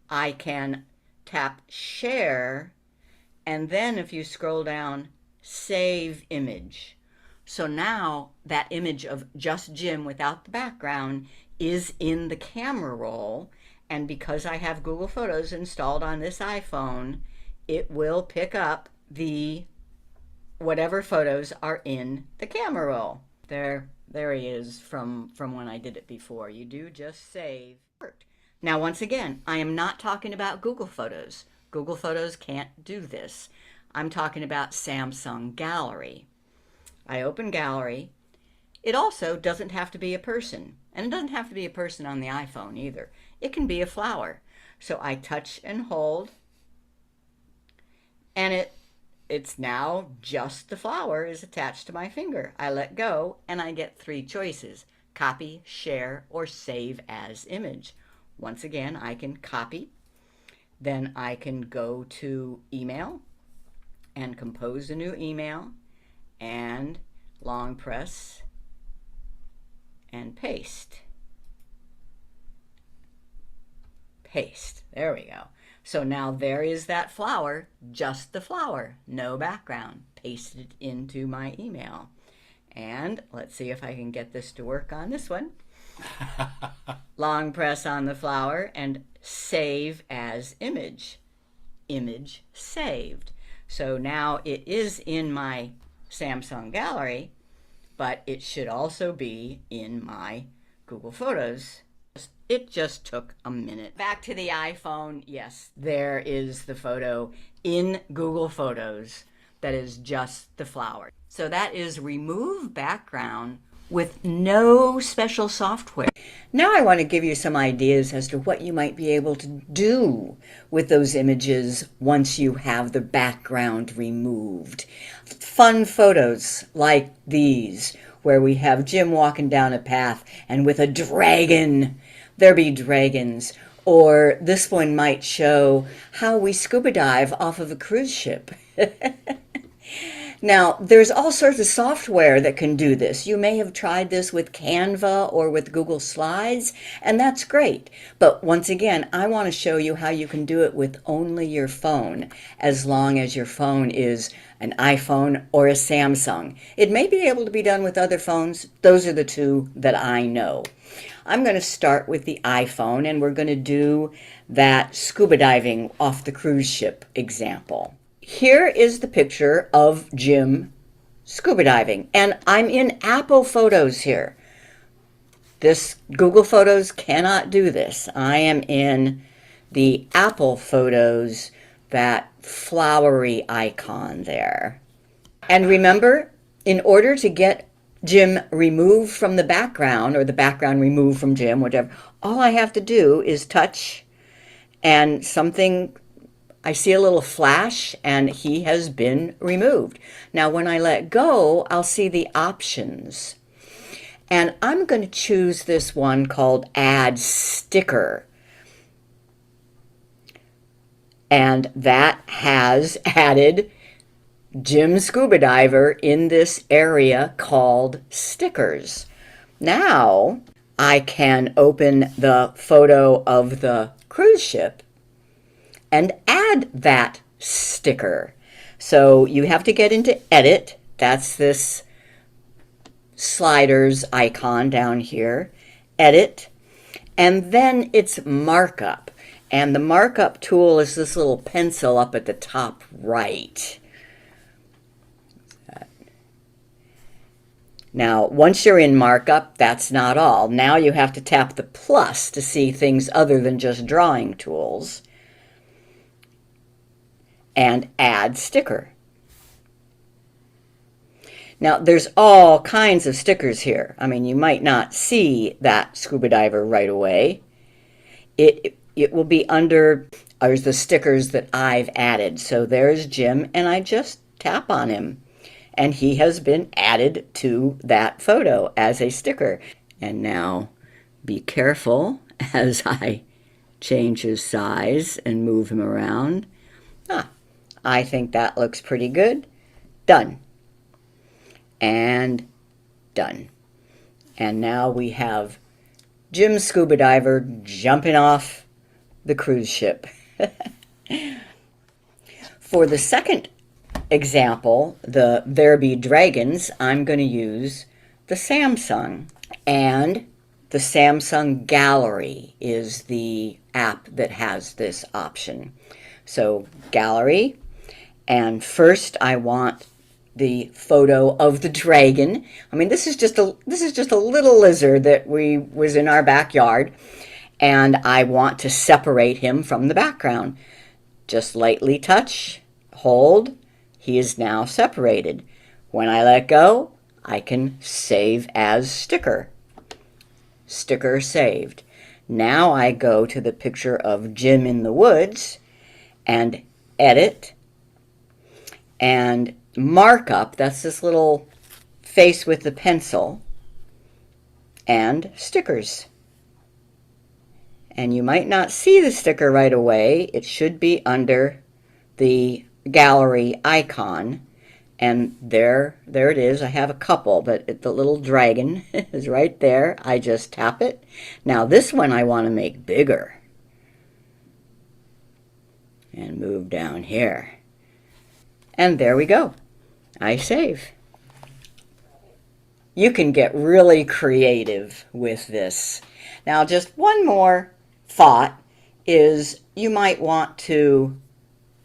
I can tap share, and then if you scroll down, save image. So now that image of just Jim without the background is in the camera roll, and because I have Google Photos installed on this iPhone, it will pick up the whatever photos are in the camera roll. There he is from when I did it before. You do just save. Now, once again, I am not talking about Google Photos. Google Photos can't do this. I'm talking about Samsung Gallery. I open Gallery. It also doesn't have to be a person, and it doesn't have to be a person on the iPhone either. It can be a flower. So I touch and hold, and it's now just the flower is attached to my finger. I let go, and I get three choices: copy, share, or save as image. Once again, I can copy, then I can go to email and compose a new email, and long press and paste. Paste. There we go. So now there is that flower, just the flower, no background, pasted into my email. And let's see if I can get this to work on this one. Long press on the flower and save as image. Image saved. So now it is in my Samsung Gallery, but it should also be in my Google Photos. It just took a minute. Back to the iPhone. Yes, there is the photo in Google Photos that is just the flower. So that is remove background with no special software. Now I want to give you some ideas as to what you might be able to do with those images once you have the background removed. Fun photos like these, where we have Jim walking down a path and with a dragon. There be dragons. Or this one might show how we scuba dive off of a cruise ship. Now, there's all sorts of software that can do this. You may have tried this with Canva or with Google Slides, and that's great. But once again, I want to show you how you can do it with only your phone, as long as your phone is an iPhone or a Samsung. It may be able to be done with other phones. Those are the two that I know. I'm going to start with the iPhone, and we're going to do that scuba diving off the cruise ship example. Here is the picture of Jim scuba diving, and I'm in Apple Photos here. This Google Photos cannot do this. I am in the Apple Photos, that flowery icon there. And remember, in order to get Jim removed from the background, or the background removed from Jim, whatever, all I have to do is touch, and something, I see a little flash, and he has been removed. Now, when I let go, I'll see the options. And I'm going to choose this one called Add Sticker. And that has added Jim Scuba Diver in this area called stickers. Now I can open the photo of the cruise ship and add that sticker. So you have to get into Edit. That's this sliders icon down here. Edit. And then it's Markup. And the Markup tool is this little pencil up at the top right. Now, once you're in markup, that's not all. Now you have to tap the plus to see things other than just drawing tools and add sticker. Now, there's all kinds of stickers here. I mean, you might not see that scuba diver right away. It will be under the stickers that I've added. So there's Jim, and I just tap on him, and he has been added to that photo as a sticker. And now be careful as I change his size and move him around. I think that looks pretty good. Done. And done. And now we have Jim Scuba Diver jumping off the cruise ship. For the second example, the There Be Dragons, I'm going to use the Samsung. And the Samsung Gallery is the app that has this option. So Gallery, and first I want the photo of the dragon. I mean, this is just a little lizard that was in our backyard, and I want to separate him from the background. Just lightly touch, hold, he is now separated. When I let go, I can save as sticker. Sticker saved. Now I go to the picture of Jim in the woods and edit and markup. That's this little face with the pencil and stickers. And you might not see the sticker right away. It should be under the gallery icon. And there it is. I have a couple, but the little dragon is right there. I just tap it. Now this one I want to make bigger. And move down here. And there we go. I save. You can get really creative with this. Now just one more thought is you might want to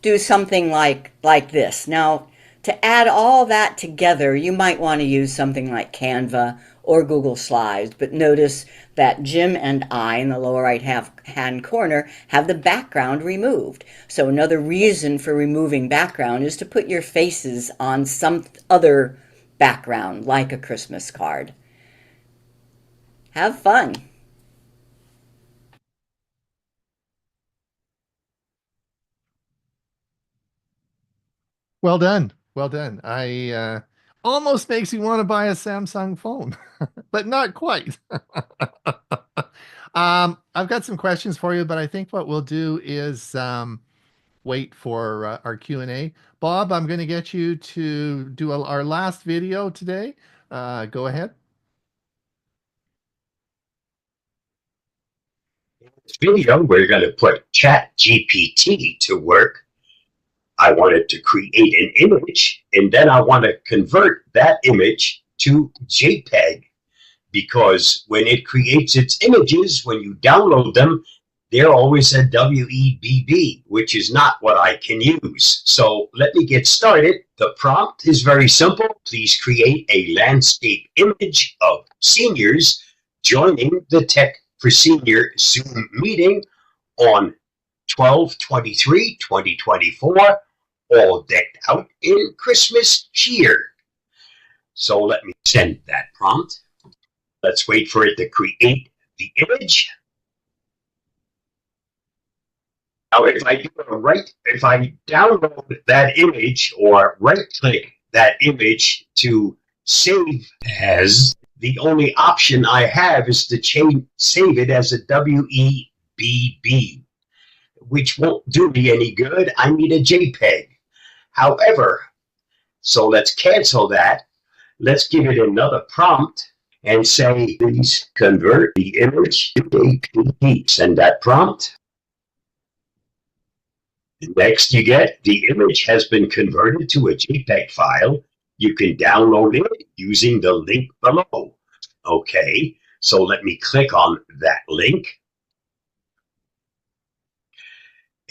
do something like this. Now, to add all that together, you might want to use something like Canva or Google Slides, but notice that Jim and I in the lower right-hand corner have the background removed. So another reason for removing background is to put your faces on some other background, like a Christmas card. Have fun. Well done. Well done. I almost makes me want to buy a Samsung phone, but not quite. I've got some questions for you, but I think what we'll do is wait for our Q&A. Bob, I'm going to get you to do our last video today. Go ahead. In this video, we're going to put ChatGPT to work. I wanted to create an image, and then I want to convert that image to JPEG, because when it creates its images, when you download them, they're always a WEBB, which is not what I can use. So let me get started. The prompt is very simple. Please create a landscape image of seniors joining the Tech for Senior Zoom meeting on 12/23/2024, all decked out in Christmas cheer. So let me send that prompt. Let's wait for it to create the image. Now, if I download that image or right-click that image to save as, the only option I have is to save it as a WEBB, which won't do me any good. I need a JPEG. However, so let's cancel that. Let's give it another prompt and say, please convert the image to JPG. Send that prompt. Next, you get the image has been converted to a JPEG file. You can download it using the link below. Okay, so let me click on that link.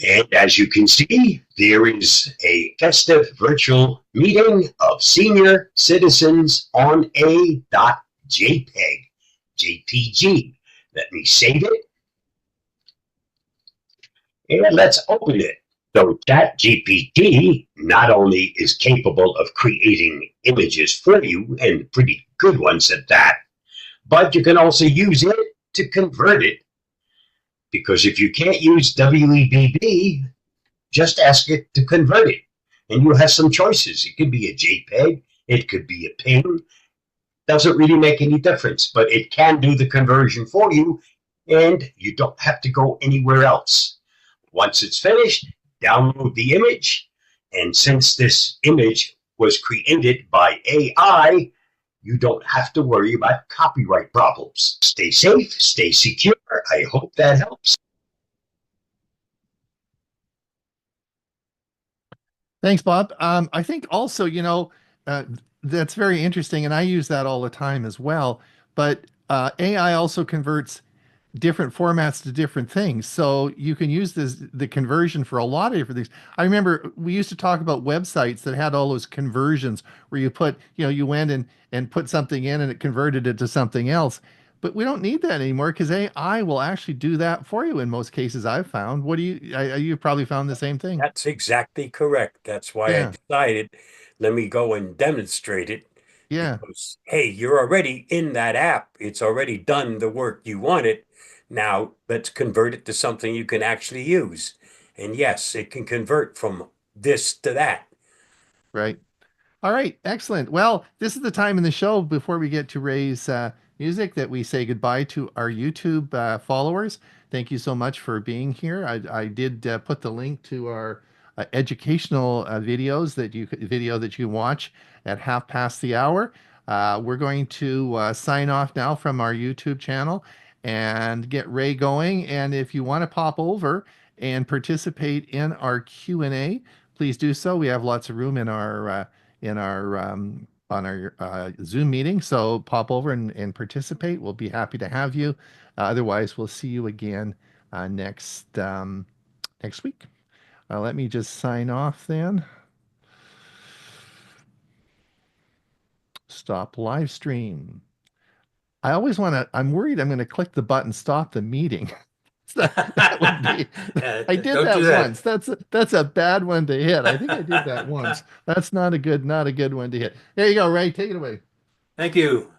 And as you can see, there is a festive virtual meeting of senior citizens on a .jpg. Let me save it. And let's open it. So ChatGPT not only is capable of creating images for you, and pretty good ones at that, but you can also use it to convert it. Because if you can't use WEBB, just ask it to convert it. And you'll have some choices. It could be a JPEG, it could be a PNG. Doesn't really make any difference, but it can do the conversion for you, and you don't have to go anywhere else. Once it's finished, download the image, and since this image was created by AI, you don't have to worry about copyright problems. Stay safe, stay secure. I hope that helps. Thanks, Bob. I think also, that's very interesting, and I use that all the time as well. But AI also converts different formats to different things. So you can use the conversion for a lot of different things. I remember we used to talk about websites that had all those conversions where you put, you went and put something in and it converted it to something else. But we don't need that anymore because AI will actually do that for you in most cases I've found. What do you probably found the same thing? That's exactly correct. That's why I Yeah. decided, let me go and demonstrate it. Yeah. Because, hey, you're already in that app. It's already done the work you wanted. Now let's convert it to something you can actually use. And yes, it can convert from this to that. Right. All right, excellent. Well, this is the time in the show before we get to Ray's music that we say goodbye to our YouTube followers. Thank you so much for being here. I did put the link to our educational video that you watch at 1/2 past the hour. We're going to sign off now from our YouTube channel and get Ray going. And if you want to pop over and participate in our Q&A, please do so. We have lots of room in our on our Zoom meeting. So pop over and participate. We'll be happy to have you. Otherwise, we'll see you again next week. Let me just sign off then. Stop live stream. I'm worried I'm going to click the button stop the meeting. That would be. I did Don't that do that. once. That's a bad one to hit. I think I did that once. That's not a good one to hit. There you go, Ray. Take it away. Thank you.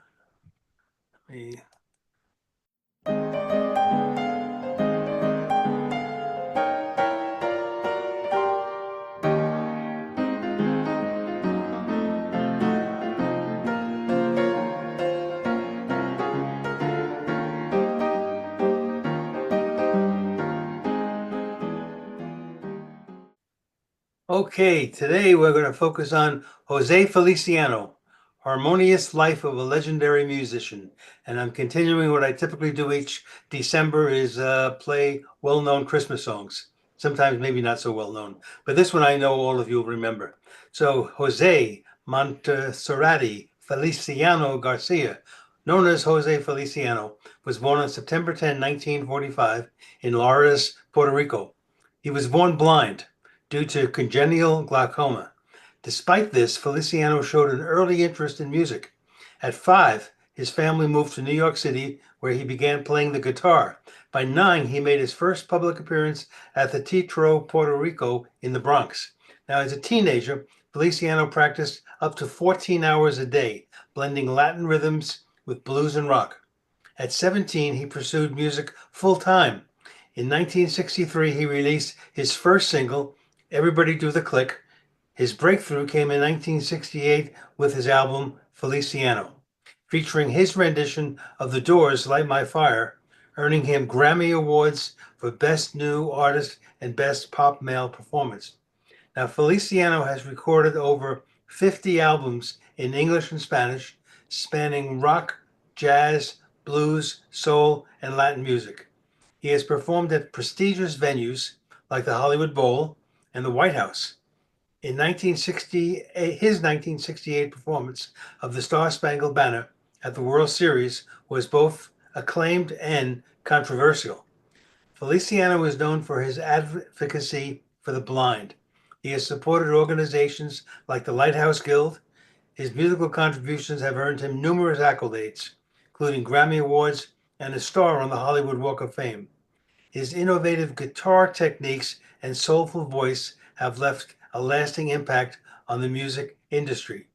Okay, today we're going to focus on Jose Feliciano, Harmonious Life of a Legendary Musician. And I'm continuing what I typically do each December is play well-known Christmas songs. Sometimes maybe not so well-known, but this one I know all of you will remember. So Jose Monteserrati Feliciano Garcia, known as Jose Feliciano, was born on September 10, 1945 in Lares, Puerto Rico. He was born blind due to congenital glaucoma. Despite this, Feliciano showed an early interest in music. At 5, his family moved to New York City, where he began playing the guitar. By 9, he made his first public appearance at the Teatro Puerto Rico in the Bronx. Now, as a teenager, Feliciano practiced up to 14 hours a day, blending Latin rhythms with blues and rock. At 17, he pursued music full-time. In 1963, he released his first single, Everybody Do the Click. His breakthrough came in 1968 with his album Feliciano, featuring his rendition of The Doors' Light My Fire, earning him Grammy Awards for Best New Artist and Best Pop Male Performance. Now, Feliciano has recorded over 50 albums in English and Spanish, spanning rock, jazz, blues, soul, and Latin music. He has performed at prestigious venues like the Hollywood Bowl and the White House. In his 1968 performance of the Star-Spangled Banner at the World Series was both acclaimed and controversial. Feliciano is known for his advocacy for the blind. He has supported organizations like the Lighthouse Guild. His musical contributions have earned him numerous accolades, including Grammy Awards and a star on the Hollywood Walk of Fame. His innovative guitar techniques and soulful voice have left a lasting impact on the music industry.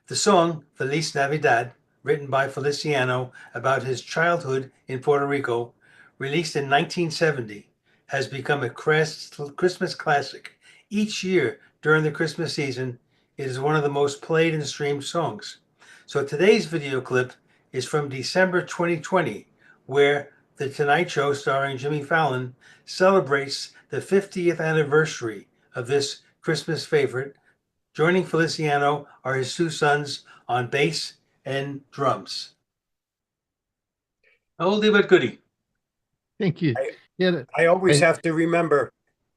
The song Feliz Navidad, written by Feliciano about his childhood in Puerto Rico, released in 1970, has become a Christmas classic. Each year during the Christmas season, it is one of the most played and streamed songs. So today's video clip is from December 2020, where The Tonight Show starring Jimmy Fallon celebrates the 50th anniversary of this Christmas favorite. Joining Feliciano are his two sons on bass and drums. Oldie but goodie. Thank you. I always have to remember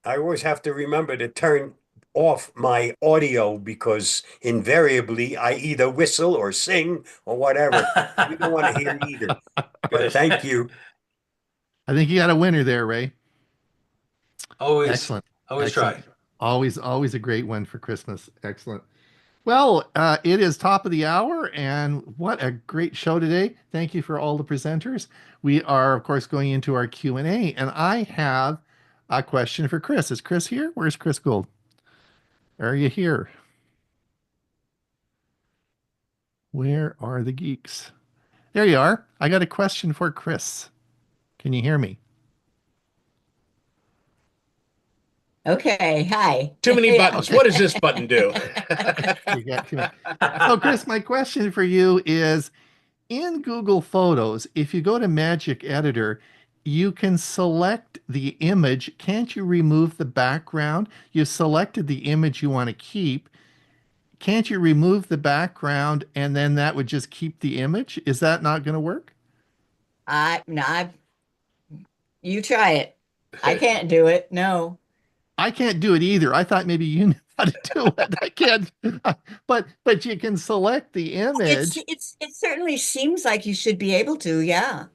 to turn off my audio because invariably I either whistle or sing or whatever. You don't want to hear either. But thank you. I think you got a winner there, Ray. Always. Excellent. Always Excellent. try. Always a great one for Christmas. Excellent. Well, it is top of the hour, and what a great show today. Thank you for all the presenters. We are, of course, going into our Q&A, and I have a question for Chris. Is Chris here? Where's Chris Guld? Are you here? Where are the geeks? There you are. I got a question for Chris. Can you hear me? Okay, hi. Too many buttons. What does this button do? You got too many. So, Chris, my question for you is, in Google Photos, if you go to Magic Editor, you can select the image. Can't you remove the background? You've selected the image you want to keep. Can't you remove the background and then that would just keep the image? Is that not going to work? You try it. I can't do it. No. I can't do it either. I thought maybe you knew how to do it. I can't. But you can select the image. It certainly seems like you should be able to. Yeah.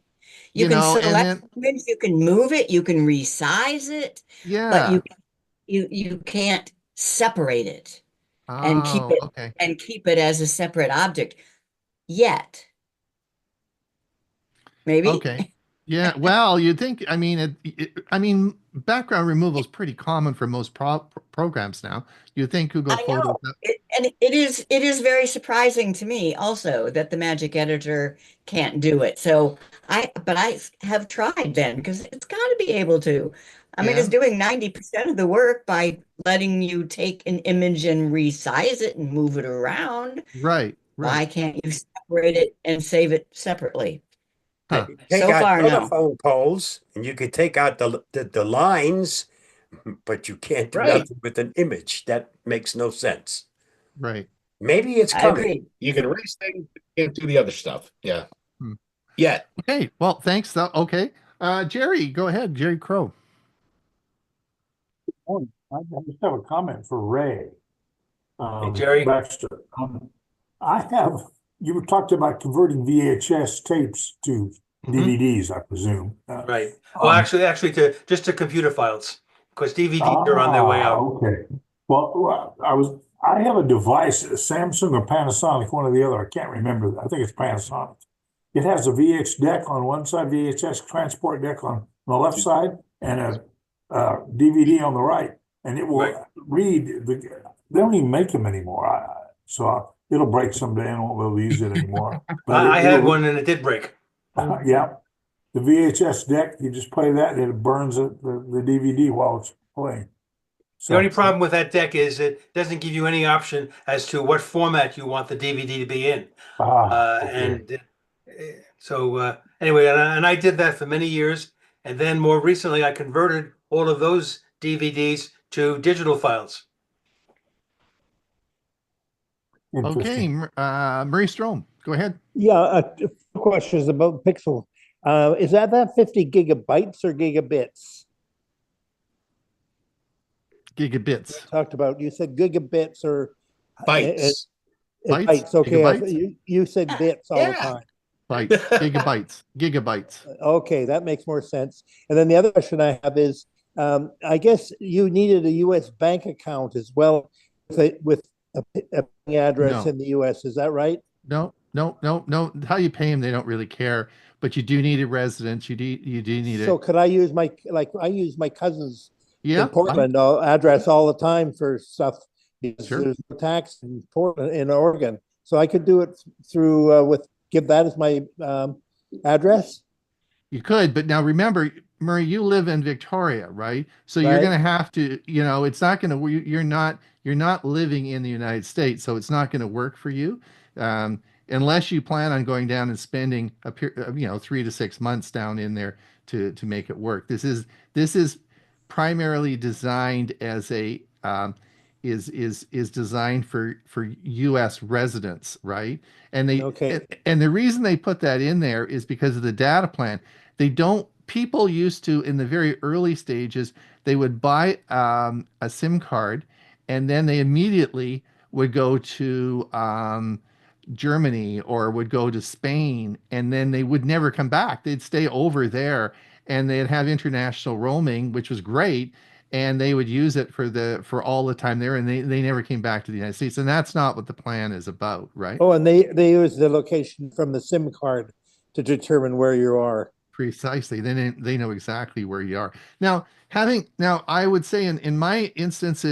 You can know, select the image, you can move it, you can resize it, yeah. but you can't separate it and keep it as a separate object yet. Maybe. Okay. Yeah. Well, you'd think. I mean, background removal is pretty common for most programs now. You think Google Photos? It is very surprising to me also that the Magic Editor can't do it. So I have tried then because it's got to be able to. I mean, it's doing 90% of the work by letting you take an image and resize it and move it around. Right. Why can't you separate it and save it separately? Huh. Take out telephone poles, and you could take out the lines, but you can't do nothing with an image. That makes no sense. Right. Maybe it's coming. You can erase things, but you can't do the other stuff. Yeah. Yeah. Okay. Well, thanks. Okay. Jerry, go ahead. Jerry Crow. I just have a comment for Ray. Hey, Jerry. Baxter. You talked about converting VHS tapes to DVDs, I presume. Right. Well, actually, to computer files, because DVDs are on their way out. Okay. Well, I have a device, Samsung or Panasonic, one or the other. I can't remember. I think it's Panasonic. It has a VH deck on one side, VHS transport deck on the left side, and a DVD on the right, and it will read. They don't even make them anymore. So it'll break someday, and I won't be able to use it anymore. But I had one, and it did break. Yeah, the VHS deck, you just play that, and it burns the DVD while it's playing. So, the only problem with that deck is it doesn't give you any option as to what format you want the DVD to be in. And so anyway, and I did that for many years. And then more recently, I converted all of those DVDs to digital files. Okay, Marie Strom, go ahead. Yeah, two questions about Pixel. Is that 50 gigabytes or gigabits? Gigabits. Talked about, you said gigabits or bytes. bytes. Okay, you said bits all the time. bytes, gigabytes. Okay, that makes more sense. And then the other question I have is, I guess you needed a U.S. bank account as well with a address No. in the U.S. Is that right? No, no, no, no. How you pay them, they don't really care. But you do need a residence. You do need So it. could I use I use my cousin's Yeah, in Portland address all the time for stuff because Sure. there's no tax in Portland in Oregon. So I could do it through give that as my address. You could, but now remember, Murray, you live in Victoria, right? So you're Right. going to have to, it's not going to, you're not living in the United States, so it's not going to work for you. Unless you plan on going down and spending 3 to 6 months down in there to make it work. This is primarily designed as a is designed for U.S. residents, right? And Okay. and the reason they put that in there is because of the data plan. They don't People used to, in the very early stages, they would buy a SIM card, and then they immediately would go to Germany or would go to Spain, and then they would never come back. They'd stay over there, and they'd have international roaming, which was great, and they would use it for all the time there, and they never came back to the United States. And that's not what the plan is about, right? Oh, and they use the location from the SIM card to determine where you are. Precisely. They know exactly where you are. Now, I would say in my instance,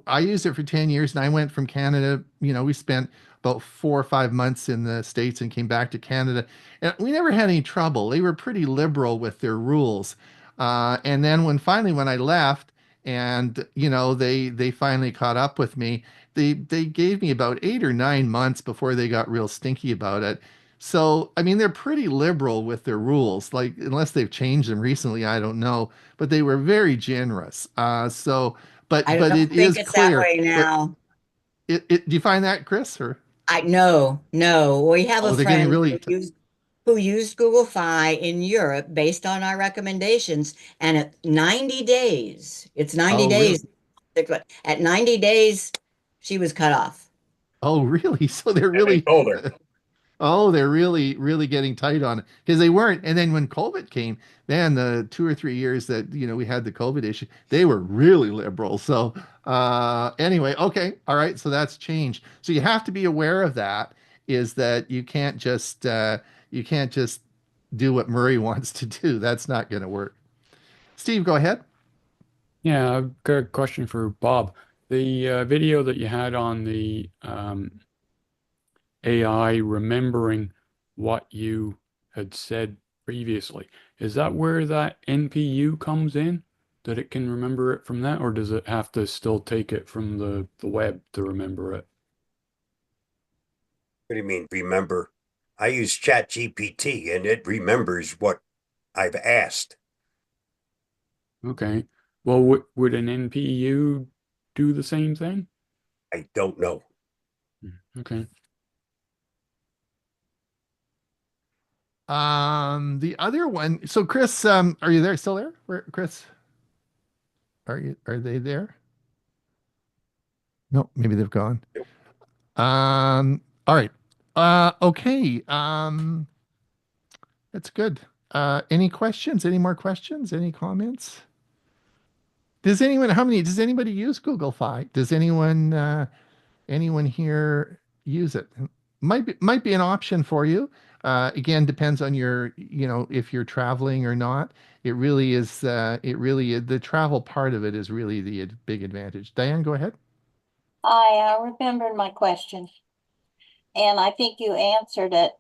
I used it for 10 years, and I went from Canada. We spent about 4 or 5 months in the States and came back to Canada, and we never had any trouble. They were pretty liberal with their rules. And then when I left, and they finally caught up with me, they gave me about 8 or 9 months before they got real stinky about it. So, I mean, they're pretty liberal with their rules, like, unless they've changed them recently, I don't know, but they were very generous. But I don't it think is it's that clear. way But now. do you find that, Chris? Or No. We have a they're getting friend really who used Google Fi in Europe based on our recommendations, and at 90 days, it's 90 oh, really? days. At 90 days, she was cut off. Oh, really? So they're And I really told her. Oh, they're really, really getting tight on it because they weren't. And then when COVID came, then the 2 or 3 years that we had the COVID issue, they were really liberal. So anyway, okay, all right. So that's changed. So you have to be aware of that. Is that you can't just do what Murray wants to do. That's not going to work. Steve, go ahead. Yeah, I've got a question for Bob. The video that you had on the AI remembering what you had said previously, is that where that NPU comes in? That it can remember it from that, or does it have to still take it from the web to remember it? What do you mean, remember? I use ChatGPT and it remembers what I've asked. Okay. Well, would an NPU do the same thing? I don't know. Okay. The other one. So Chris, are you there? Still there? Chris? Are they there? No, maybe they've gone. All right. Okay. That's good. Any questions? Any more questions? Any comments? Does anybody use Google Fi? Does anyone here use it? Might be an option for you. Again, depends on if you're traveling or not. It really is the travel part of it is really the big advantage. Diane, go ahead. I remembered my question, and I think you answered it.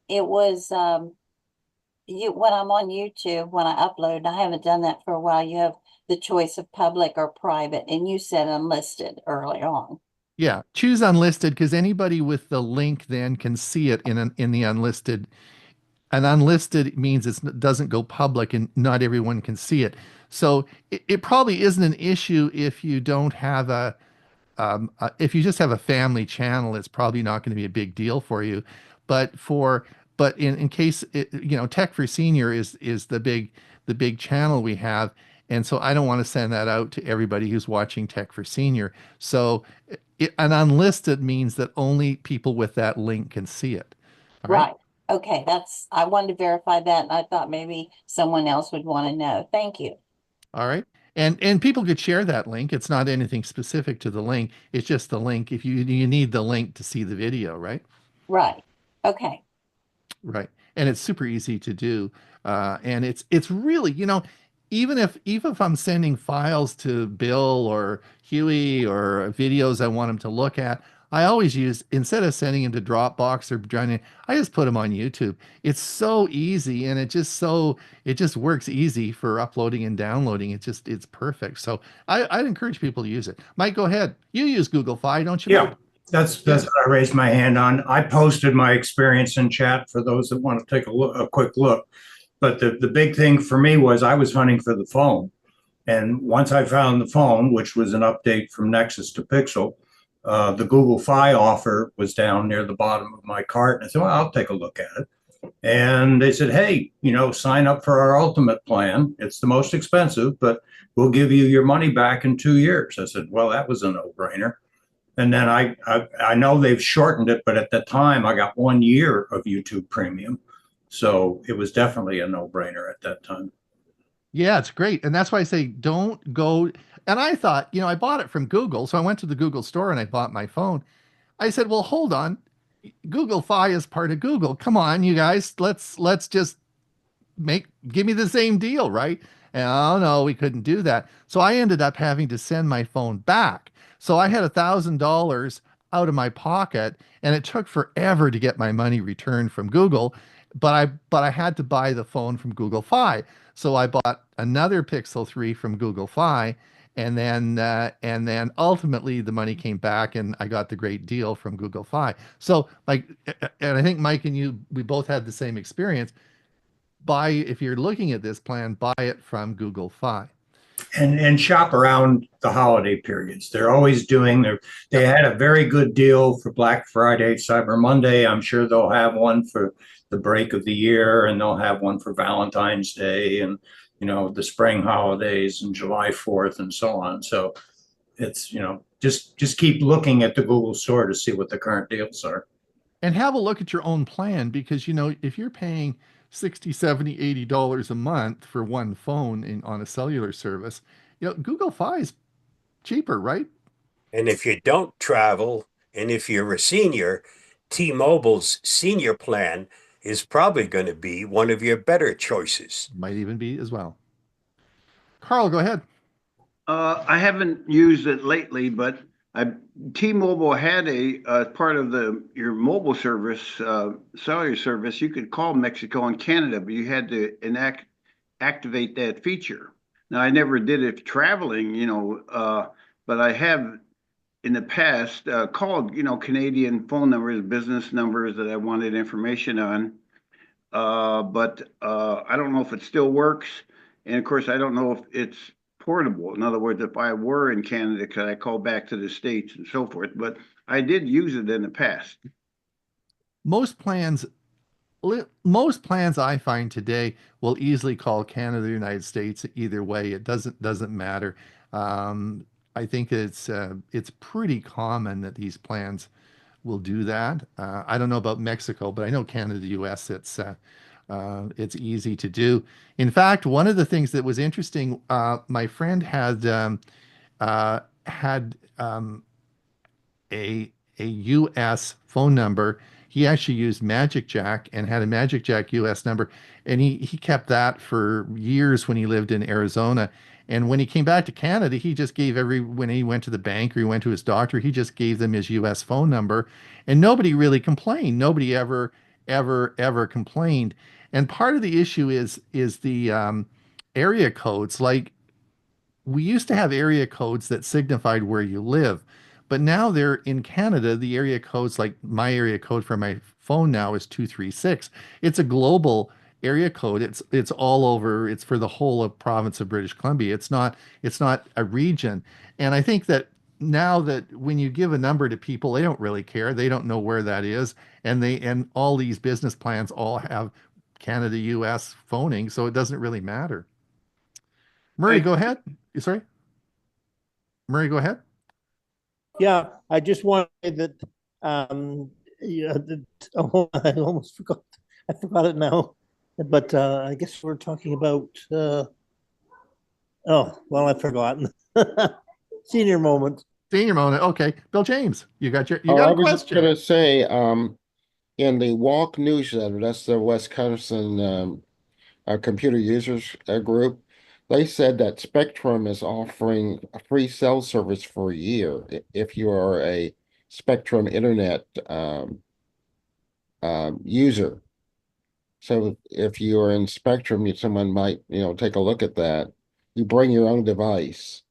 It was when I'm on YouTube, when I upload, I haven't done that for a while. You have the choice of public or private, and you said unlisted earlier on. Yeah, choose unlisted because anybody with the link then can see it in the unlisted. And unlisted means it doesn't go public and not everyone can see it. So it probably isn't an issue if you don't have if you just have a family channel, it's probably not going to be a big deal for you. But in case Tech for Senior is the big channel we have, and so I don't want to send that out to everybody who's watching Tech for Senior. So an unlisted means that only people with that link can see it. All right. Right. Okay, I wanted to verify that, and I thought maybe someone else would want to know. Thank you. All right. And people could share that link. It's not anything specific to the link. It's just the link. If you need the link to see the video, right? Right. Okay. Right. And it's super easy to do. And it's really, even if I'm sending files to Bill or Huey or videos I want them to look at, I always use, instead of sending them to Dropbox or joining, I just put them on YouTube. It's so easy, and it just works easy for uploading and downloading. It's perfect. So I'd encourage people to use it. Mike, go ahead. You use Google Fi, don't you? Yeah. Mike? That's what I raised my hand on. I posted my experience in chat for those that want to take a quick look. But the big thing for me was I was hunting for the phone. And once I found the phone, which was an update from Nexus to Pixel, the Google Fi offer was down near the bottom of my cart. And I said, well, I'll take a look at it. And they said, hey, sign up for our ultimate plan. It's the most expensive, but we'll give you your money back in 2 years. I said, well, that was a no-brainer. And then I know they've shortened it, but at the time I got 1 year of YouTube Premium. So it was definitely a no-brainer at that time. Yeah, it's great. And that's why I say don't go. And I thought, I bought it from Google. So I went to the Google store and I bought my phone. I said, well, hold on. Google Fi is part of Google. Come on, you guys. Let's just give me the same deal, right? And oh no, we couldn't do that. So I ended up having to send my phone back. So I had $1,000 out of my pocket, and it took forever to get my money returned from Google. But I had to buy the phone from Google Fi. So I bought another Pixel 3 from Google Fi, and then ultimately the money came back, and I got the great deal from Google Fi. So and I think Mike and you, we both had the same experience. If you're looking at this plan, buy it from Google Fi. And shop around the holiday periods. They're always they had a very good deal for Black Friday, Cyber Monday. I'm sure they'll have one for the break of the year, and they'll have one for Valentine's Day and, the spring holidays and July 4th and so on. So it's, just keep looking at the Google store to see what the current deals are. And have a look at your own plan, because, if you're paying $60, $70, $80 a month for one phone on a cellular service, Google Fi is cheaper, right? And if you don't travel, and if you're a senior, T-Mobile's senior plan is probably going to be one of your better choices. Might even be as well. Carl, go ahead. I haven't used it lately, but T-Mobile had part of your mobile service, cellular service. You could call Mexico and Canada, but you had to activate that feature. Now, I never did it traveling, but I have in the past called, Canadian phone numbers, business numbers that I wanted information on. But I don't know if it still works. And of course, I don't know if it's portable. In other words, if I were in Canada, could I call back to the States and so forth? But I did use it in the past. Most plans I find today will easily call Canada or the United States either way. It doesn't matter. I think it's pretty common that these plans will do that. I don't know about Mexico, but I know Canada, US, it's easy to do. In fact, one of the things that was interesting, my friend had a US phone number. He actually used Magic Jack and had a Magic Jack US number, and he kept that for years when he lived in Arizona. And when he came back to Canada, he just gave when he went to the bank or he went to his doctor, he just gave them his US phone number, and nobody really complained. Nobody ever complained. And part of the issue is the area codes. Like, we used to have area codes that signified where you live, but now they're in Canada. The area codes, like my area code for my phone now is 236. It's a global area code. It's all over. It's for the whole of province of British Columbia. It's not a region. And I think that now that when you give a number to people, they don't really care. They don't know where that is. And all these business plans all have Canada, US phoning, so it doesn't really matter. Murray, go ahead. Sorry? Murray, go ahead. Yeah, I just wanted that. I almost forgot I forgot it now. But I guess we're talking about oh, well, I've forgotten. Senior moment. Senior moment. Okay. Bill James, you got Oh, a I was just question. gonna say, in the Walk newsletter, that's the Wisconsin computer users group, they said that Spectrum is offering a free cell service for a year if you are a Spectrum internet user. So if you are in Spectrum, someone might, take a look at that. You bring your own device.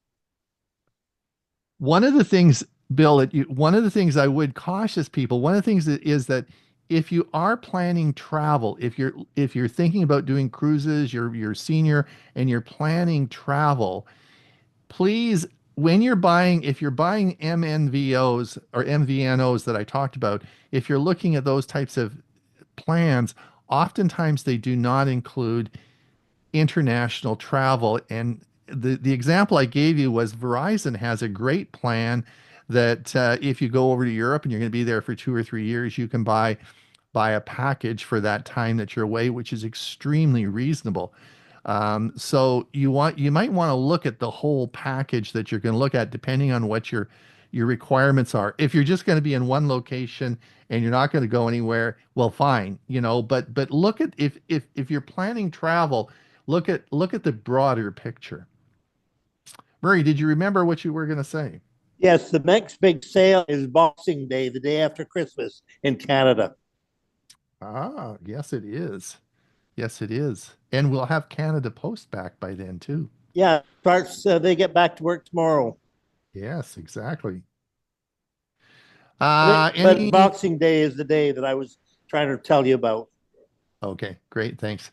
One of the things, Bill, one of the things I would cautious people, one of the things is that if you are planning travel, if you're thinking about doing cruises, you're senior and you're planning travel, please, if you're buying MNVOs or MVNOs that I talked about, if you're looking at those types of plans, oftentimes they do not include international travel. And the example I gave you was Verizon has a great plan that if you go over to Europe and you're going to be there for 2 or 3 years, you can buy a package for that time that you're away, which is extremely reasonable. So you might want to look at the whole package that you're going to look at, depending on what your requirements are. If you're just going to be in one location and you're not going to go anywhere, well, fine, but look at if you're planning travel, look at the broader picture. Murray, did you remember what you were going to say? Yes, the next big sale is Boxing Day, the day after Christmas in Canada. Ah, yes, it is. Yes, it is. And we'll have Canada Post back by then too. Yeah, starts. They get back to work tomorrow. Yes, exactly. But Boxing Day is the day that I was trying to tell you about. Okay, great, thanks.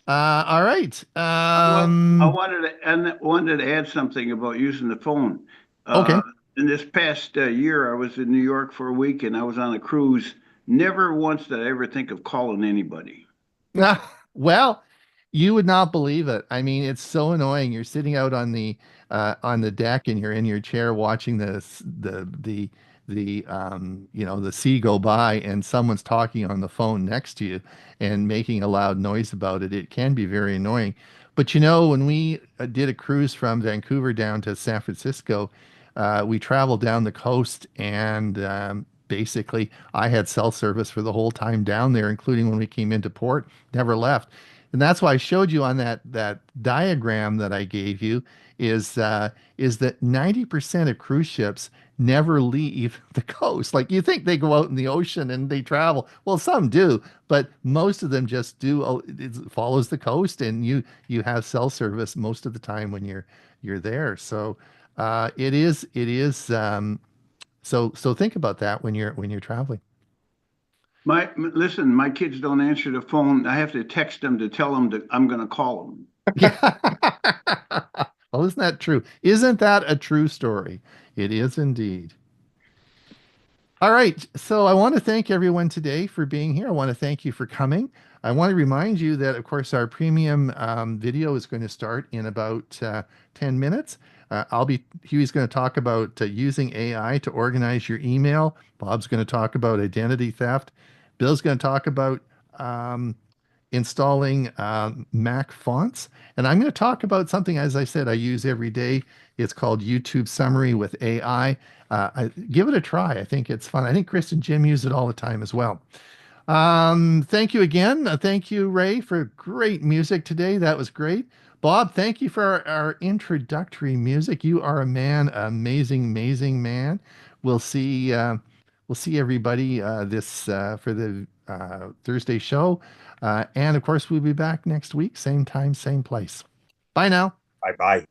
All right. I wanted to add something about using the phone. Okay. In this past year, I was in New York for a week and I was on a cruise. Never once did I ever think of calling anybody. Well, you would not believe it. I mean, it's so annoying. You're sitting out on the deck and you're in your chair watching the sea go by and someone's talking on the phone next to you and making a loud noise about it. It can be very annoying. But when we did a cruise from Vancouver down to San Francisco, we traveled down the coast and basically I had cell service for the whole time down there, including when we came into port, never left. And that's why I showed you on that diagram that I gave you is that 90% of cruise ships never leave the coast. Like you think they go out in the ocean and they travel. Well, some do, but most of them just do. It follows the coast, and you have cell service most of the time when you're there. So it is. So think about that when you're traveling. Listen, my kids don't answer the phone. I have to text them to tell them that I'm going to call them. Well, isn't that true? Isn't that a true story? It is indeed. All right. So I want to thank everyone today for being here. I want to thank you for coming. I want to remind you that, of course, our premium video is going to start in about 10 minutes. Huey's going to talk about using AI to organize your email. Bob's going to talk about identity theft. Bill's going to talk about installing Mac fonts. And I'm going to talk about something, as I said, I use every day. It's called YouTube Summary with AI. Give it a try. I think it's fun. I think Chris and Jim use it all the time as well. Thank you again. Thank you, Ray, for great music today. That was great. Bob, thank you for our introductory music. You are a man, amazing, amazing man. We'll see everybody for the Thursday show. And of course, we'll be back next week, same time, same place. Bye now. Bye-bye.